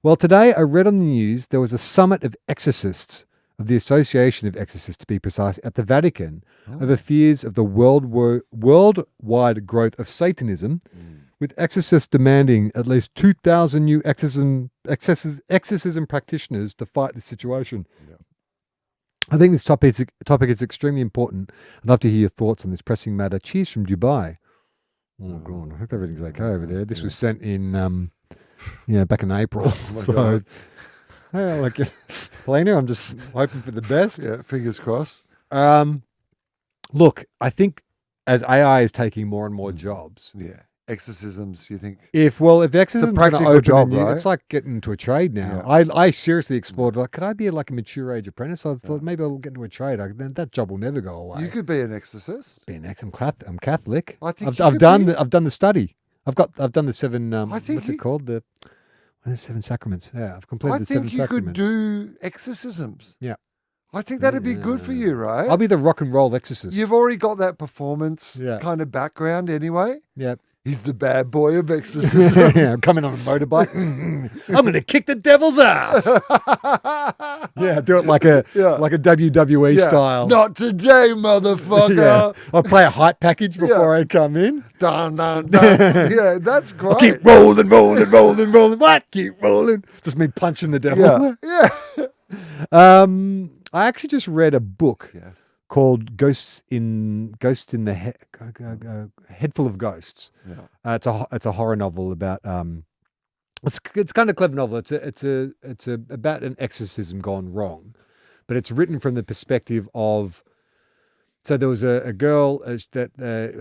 Well, today I read on the news there was a summit of exorcists, of the Association of Exorcists to be precise, at the Vatican over fears of the worldwide growth of Satanism, with exorcists demanding at least 2,000 new exorcism practitioners to fight this situation. Yeah. I think this topic is extremely important. I'd love to hear your thoughts on this pressing matter. Cheers from Dubai. Oh, God, I hope everything's okay over there. This was sent in, back in April. Oh, my So, God. yeah, like, Helena, I'm just hoping for the best. Yeah, fingers crossed. Look, I think as AI is taking more and more jobs, Yeah. Exorcisms, you think? if exorcism's going to practical open job, a new, right? it's like getting into a trade now. Yeah. I seriously explored, like, could I be like a mature age apprentice? I thought maybe I'll get into a trade. Then that job will never go away. You could be an exorcist. I'm Catholic. I think I've you done could be. I've done the study. I've done the 7. I think what's it called? The 7 sacraments. Yeah, I've completed I the 7 think you could sacraments. do exorcisms. Yeah. I think that'd be good for you, right? I'll be the rock and roll exorcist. You've already got that performance Yeah. kind of background anyway. Yeah. He's the bad boy of exorcism. Yeah, I'm coming on a motorbike. I'm going to kick the devil's ass. Yeah, do it like a WWE Yeah. style. Not today, motherfucker. Yeah. I'll play a hype package before I come in. Dun, dun, dun. Yeah, that's great. I'll keep rolling. What? Keep rolling. Just me punching the devil. Yeah. Yeah. I actually just read a book Yes. called Ghost in the Head Full of Ghosts. Yeah. It's a horror novel about it's kind of a clever novel. It's about an exorcism gone wrong, but it's written from the perspective of. So there was a girl that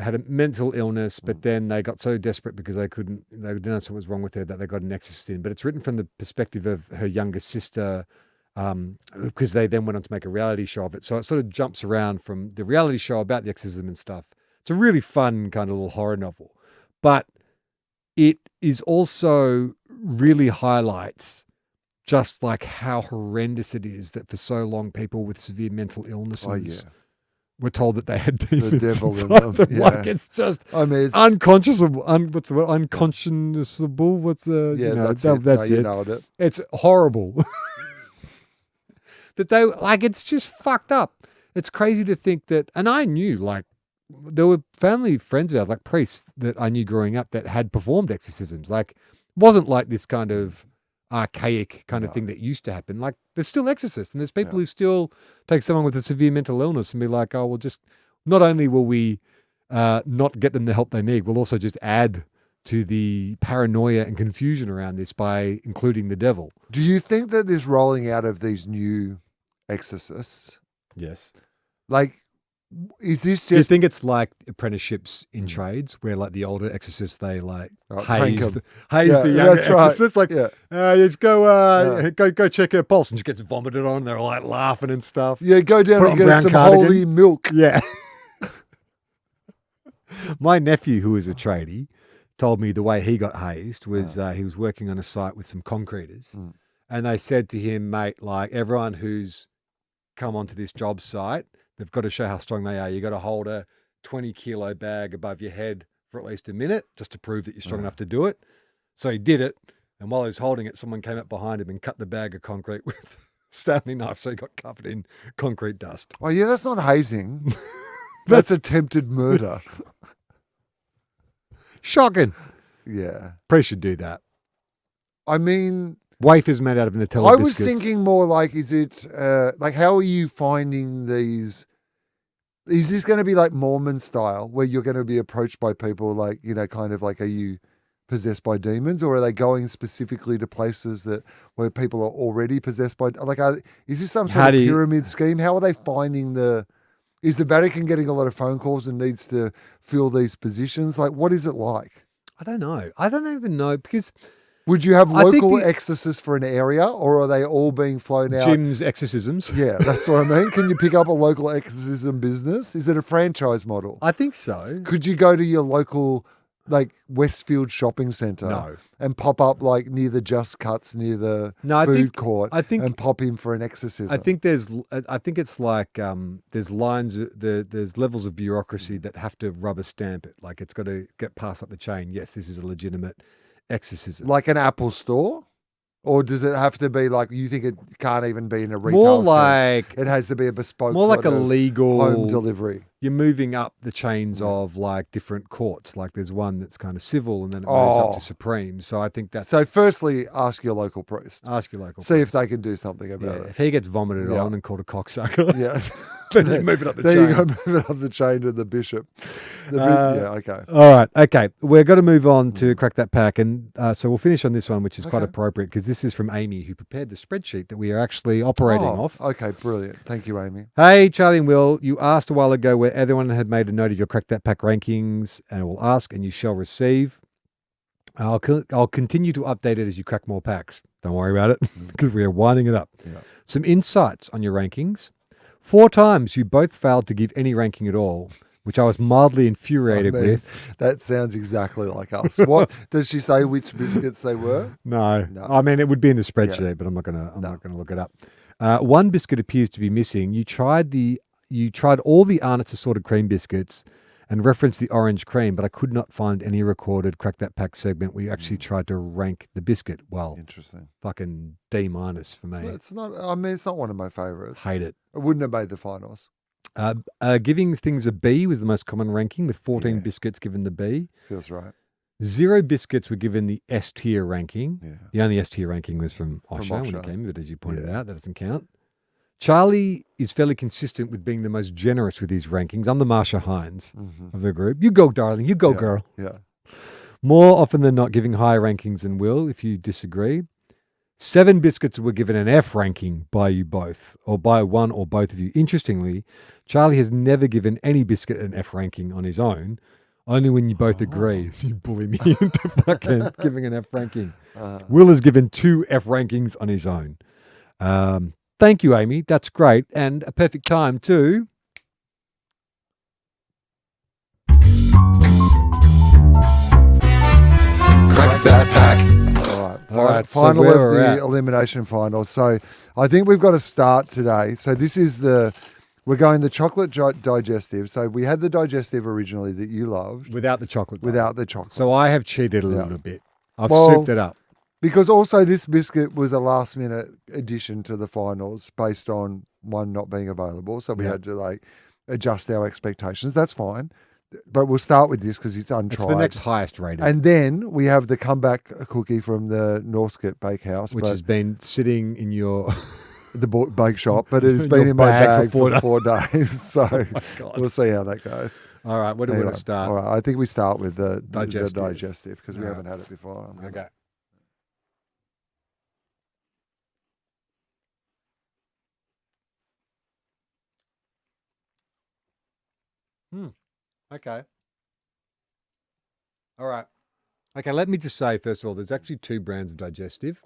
had a mental illness, but then they got so desperate because they didn't know what was wrong with her that they got an exorcist in. But it's written from the perspective of her younger sister, because they then went on to make a reality show of it. So it sort of jumps around from the reality show about the exorcism and stuff. It's a really fun kind of little horror novel, but it is also really highlights just like how horrendous it is that for so long people with severe mental illnesses were told that they had demons devil in inside them, them. Like it's just I mean, it's, unconscionable. What's the word? Unconscionable. What's the? yeah, that's that's it. You nailed it. It's horrible. That they like. It's just fucked up. It's crazy to think that. And I knew like there were family friends of ours, like priests that I knew growing up that had performed exorcisms. Like it wasn't like this kind of archaic kind of thing that used to happen. Like there's still exorcists, and there's people who still take someone with a severe mental illness and be like, oh, well, just not only will we not get them the help they need, we'll also just add to the paranoia and confusion around this by including the devil. Do you think that this rolling out of these new exorcists, Yes. like, is this Do you just think it's like apprenticeships in trades where like the older exorcists, they like Right, prank haze 'em. the Yeah, younger that's right. exorcists? Like, Yeah. let's go, Yeah. go check her pulse. And she gets vomited on. They're all like laughing and stuff. Yeah, go down Put and on get brown us some cardigan. holy milk. Yeah. My nephew, who is a tradie, told me the way he got hazed was he was working on a site with some concreters. Mm. And they said to him, mate, like everyone who's come onto this job site, they've got to show how strong they are. You got to hold a 20-kilo bag above your head for at least a minute just to prove that you're strong enough to do it. So he did it. And while he was holding it, someone came up behind him and cut the bag of concrete with a Stanley knife. So he got covered in concrete dust. Oh, yeah, that's not hazing. That's attempted murder. Shocking. Yeah. Probably should do that. I mean, Wafers made out of Nutella I was biscuits. thinking more like, is it, like, how are you finding these? Is this going to be like Mormon style where you're going to be approached by people like, you know, kind of like, are you possessed by demons, or are they going specifically to places that where people are already possessed by, like, is this some sort of pyramid scheme? How are they finding is the Vatican getting a lot of phone calls and needs to fill these positions? Like, what is it like? I don't know. I don't even know because Would you have I think local the- exorcists for an area, or are they all being flown out? Jim's exorcisms. Yeah, that's what I mean. Can you pick up a local exorcism business? Is it a franchise model? I think so. Could you go to your local, like, Westfield shopping centre No. and pop up, like, near the Just Cuts, near the No, I food think- court, I think- and pop in for an exorcism? I think it's like there's lines, there's levels of bureaucracy that have to rubber stamp it. Like it's got to get passed up the chain. Yes, this is a legitimate exorcism. Like an Apple store? Or does it have to be like, you think it can't even be in a retail More sense? like It has to be a bespoke more like a sort of legal home delivery. You're moving up the chains of like different courts. Like there's one that's kind of civil, and then it moves up Oh. to supreme. So I think that's So firstly, ask your local priest. ask your local. See if priest. they can do something Yeah, about it. if he gets vomited Yeah. on and called a cocksucker, Yeah. then you move it up the there chain. you go, move it up the chain to the bishop. Yeah, okay. All right. Okay. We're going to move on to crack that pack. And so we'll finish on this one, which is quite Okay. appropriate because this is from Amy, who prepared the spreadsheet that we are actually operating off. Okay, brilliant. Thank you, Amy. Hey, Charlie and Will, you asked a while ago where everyone had made a note of your Crack That Pack rankings, and I will ask and you shall receive. I'll continue to update it as you crack more packs. Don't worry about it because we are winding it up. Yeah. Some insights on your rankings. 4 times you both failed to give any ranking at all, which I was mildly infuriated I mean, with. That sounds exactly like us. What does she say? Which biscuits they were? No. No. I mean it would be in the spreadsheet, but I'm not gonna look it up. One biscuit appears to be missing. You tried all the Arnott's assorted cream biscuits and referenced the orange cream, but I could not find any recorded Crack That Pack segment where you actually tried to rank the biscuit. Well, Interesting. fucking D- for me. It's not. I mean, it's not one of my favorites. Hate it. It wouldn't have made the finals. Giving things a B was the most common ranking, with 14 Yeah. biscuits given the B. Feels right. 0 biscuits were given the S tier ranking. Yeah. The only S tier ranking was from Osher when Osher. it came, but as you pointed Yeah. out, that doesn't count. Charlie is fairly consistent with being the most generous with his rankings. I'm the Marsha Hines of the group. You go, darling. You go, Yeah. girl. Yeah. More often than not, giving higher rankings than Will, if you disagree. 7 biscuits were given an F ranking by you both, or by one or both of you. Interestingly, Charlie has never given any biscuit an F ranking on his own, only when you both agree. You bully me into fucking giving an F ranking. Will has given 2 F rankings on his own. Thank you, Amy. That's great. And a perfect time to... Crack that pack. All right. so Final where of we're the at. elimination final. So I think we've got to start today. So this is we're going the chocolate digestive. So we had the digestive originally that you loved Without the chocolate. though. without the chocolate. So I have cheated a Yeah. little bit. I've Well, souped it up. Because also this biscuit was a last minute addition to the finals based on one not being available. So we Yeah. had to like adjust our expectations. That's fine. But we'll start with this because it's untried. It's the next highest rated, And then we have the comeback cookie from the Northcote Bakehouse, which but has been sitting in your... the bake shop, but it's in been your in my bag bag for for 4 4 days. So God. we'll see how that goes. All right, where do we Anyway, want to start? All right, I think we start with the Digestive. digestive because we All right. haven't had it before. I'm gonna- Okay. Okay. All right. Okay, let me just say, first of all, there's actually two brands of digestive.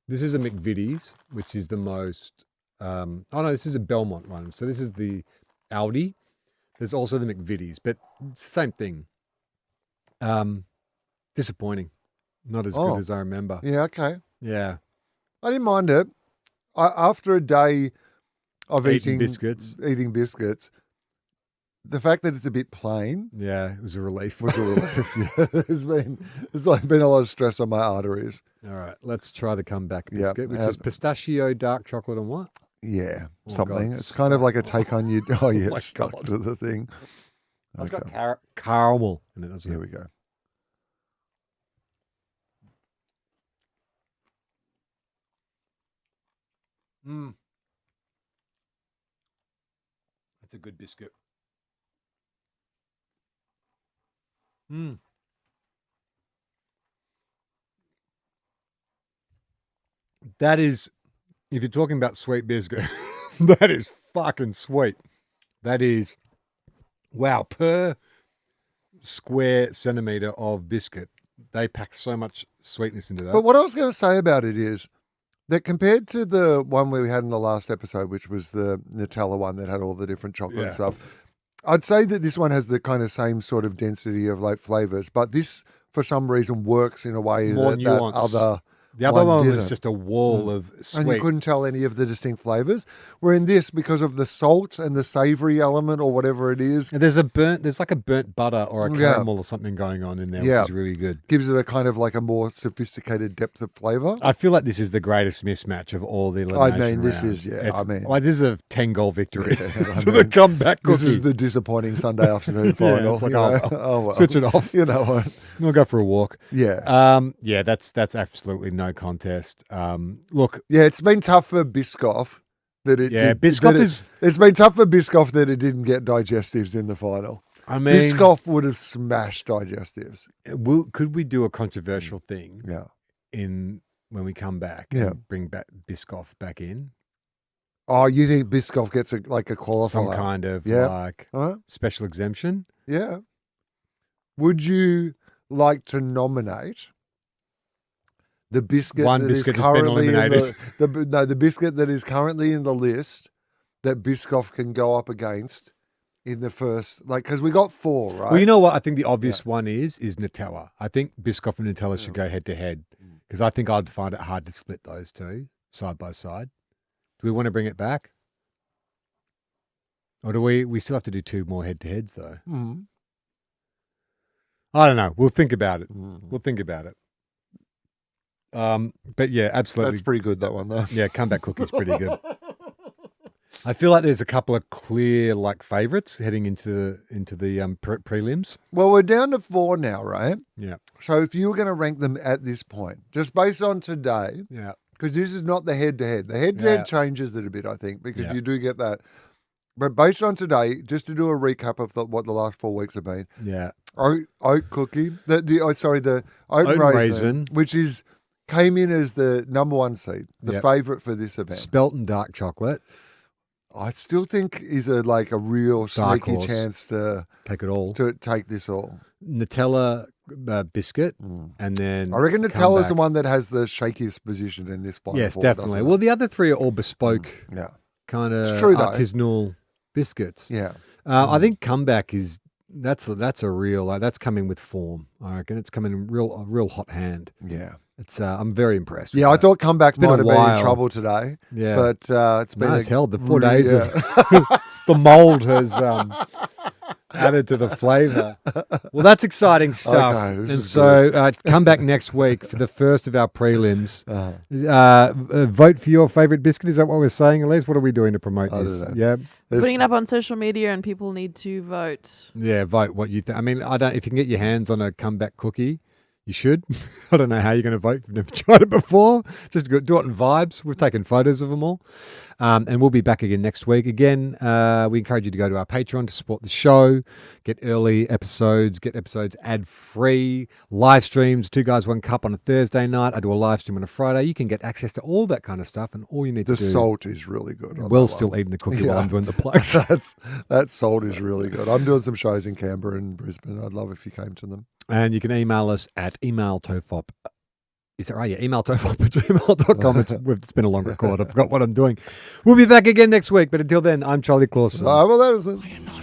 This is a McVitie's, which is the most... oh, no, this is a Belmont one. So this is the Aldi. There's also the McVitie's, but it's the same thing. Disappointing. Not as Oh. good as I remember. Yeah, okay. Yeah. I didn't mind it. After a day of Eating eating biscuits. biscuits, the fact that it's a bit plain Yeah, it was a relief. was a relief. Yeah, there's been a lot of stress on my arteries. All right, let's try the comeback Yeah, biscuit, which is pistachio, dark chocolate, and what? Yeah, Oh, something. God, It's kind of like a take on you. Oh, yeah, my stuck God. to the thing. It's Okay, got caramel in it, doesn't here it? we go. That's a good biscuit. That is, if you're talking about sweet biscuit, that is fucking sweet. That is, wow, per square centimeter of biscuit, they pack so much sweetness into that. But what I was going to say about it is that compared to the one we had in the last episode, which was the Nutella one that had all the different chocolate Yeah. and stuff, I'd say that this one has the kind of same sort of density of like flavors, but this for some reason works in a way More that nuance. The other one one was didn't. just a wall of sweet. and you couldn't tell any of the distinct flavors. Where in this, because of the salt and the savory element or whatever it is, And there's like a burnt butter or a Yeah. caramel or something going on in there, Yeah. which is really good. gives it a kind of like a more sophisticated depth of flavor. I feel like this is the greatest mismatch of all the I elimination mean, this rounds. is, yeah, Like, this is a 10-goal victory I to the mean, comeback cookie. This is the disappointing Sunday afternoon final. it's like, you know? oh, well. switch it off. You know what? We'll go for a walk. Yeah. Yeah, that's absolutely no contest. Look, Yeah, it's been tough for Biscoff that it yeah, did, Biscoff that it- is. It's been tough for Biscoff that it didn't get digestives in the final. I mean, Biscoff would have smashed digestives. could we do a controversial thing Yeah. when we come back? Yeah. And bring back Biscoff back in, Oh, you think Biscoff gets a qualifier? some kind of Yeah. like Huh? special exemption. Yeah. Would you like to nominate the biscuit One that biscuit is that's been currently eliminated. the biscuit that is currently in the list that Biscoff can go up against in the first, because we got 4, right? Well, you know what? I think the obvious one is Nutella. I think Biscoff and Nutella should go head to head because I think I'd find it hard to split those two side by side. Do we want to bring it back? Or do we still have to do 2 more head to heads though? Mhm. I don't know. We'll think about it. Mhm. We'll think about it. But yeah, absolutely. That's pretty good, that one, though. Yeah, comeback cookie's pretty good. I feel like there's a couple of clear favorites heading into the prelims. Well, we're down to 4 now, right? Yeah, So if you were going to rank them at this point, just based on today, yeah, because this is not the head-to-head. The head-to-head Yeah. changes it a bit, I think, because Yeah. you do get that. But based on today, just to do a recap of what the last 4 weeks have been, yeah. oat cookie, the oat Oat raisin, raisin. which came in as the number 1 seed, the Yep. favourite for this event. Spelt and dark chocolate. I still think is a real Dark sneaky horse. chance to Take it all. take this all. Nutella biscuit, and then I reckon Nutella's the comeback. one that has the shakiest position in this final. Yes, four, definitely. doesn't it? Well, the other 3 are all bespoke, Yeah, kind of It's true, though. artisanal biscuits. yeah. I think comeback that's a real that's coming with form. I reckon it's coming in a real hot hand. Yeah. It's I'm very impressed. Yeah, with I that. thought comeback been a might have been in while. trouble today, Yeah, but it's been it's held the 4 really- days yeah. of the mold has added to the flavour. Well, that's exciting stuff. Okay, this and is so come back next week for the first of our prelims. Uh-huh. Vote for your favourite biscuit. Is that what we're saying, Elise? What are we doing to promote I this? don't know. Yeah, There's- Putting it up on social media and people need to vote. yeah. Vote what you think. I mean, I don't. If you can get your hands on a comeback cookie, You should. I don't know how you're going to vote. I've never tried it before. Just do it in vibes. We've taken photos of them all. And we'll be back again next week. Again, we encourage you to go to our Patreon to support the show, get early episodes, get episodes ad-free, live streams, 2 Guys, 1 Cup on a Thursday night. I do a live stream on a Friday. You can get access to all that kind of stuff, and all you need The to do... salt is really good. on Will's that still one. eating the cookie while I'm doing the plugs. That salt is really good. I'm doing some shows in Canberra and Brisbane. I'd love if you came to them. And you can email us at emailtofop. Is that right? Yeah, emailtofop@gmail.com. It's been a long record. I forgot what I'm doing. We'll be back again next week. But until then, I'm Charlie Clausen. Well, that is it. I am not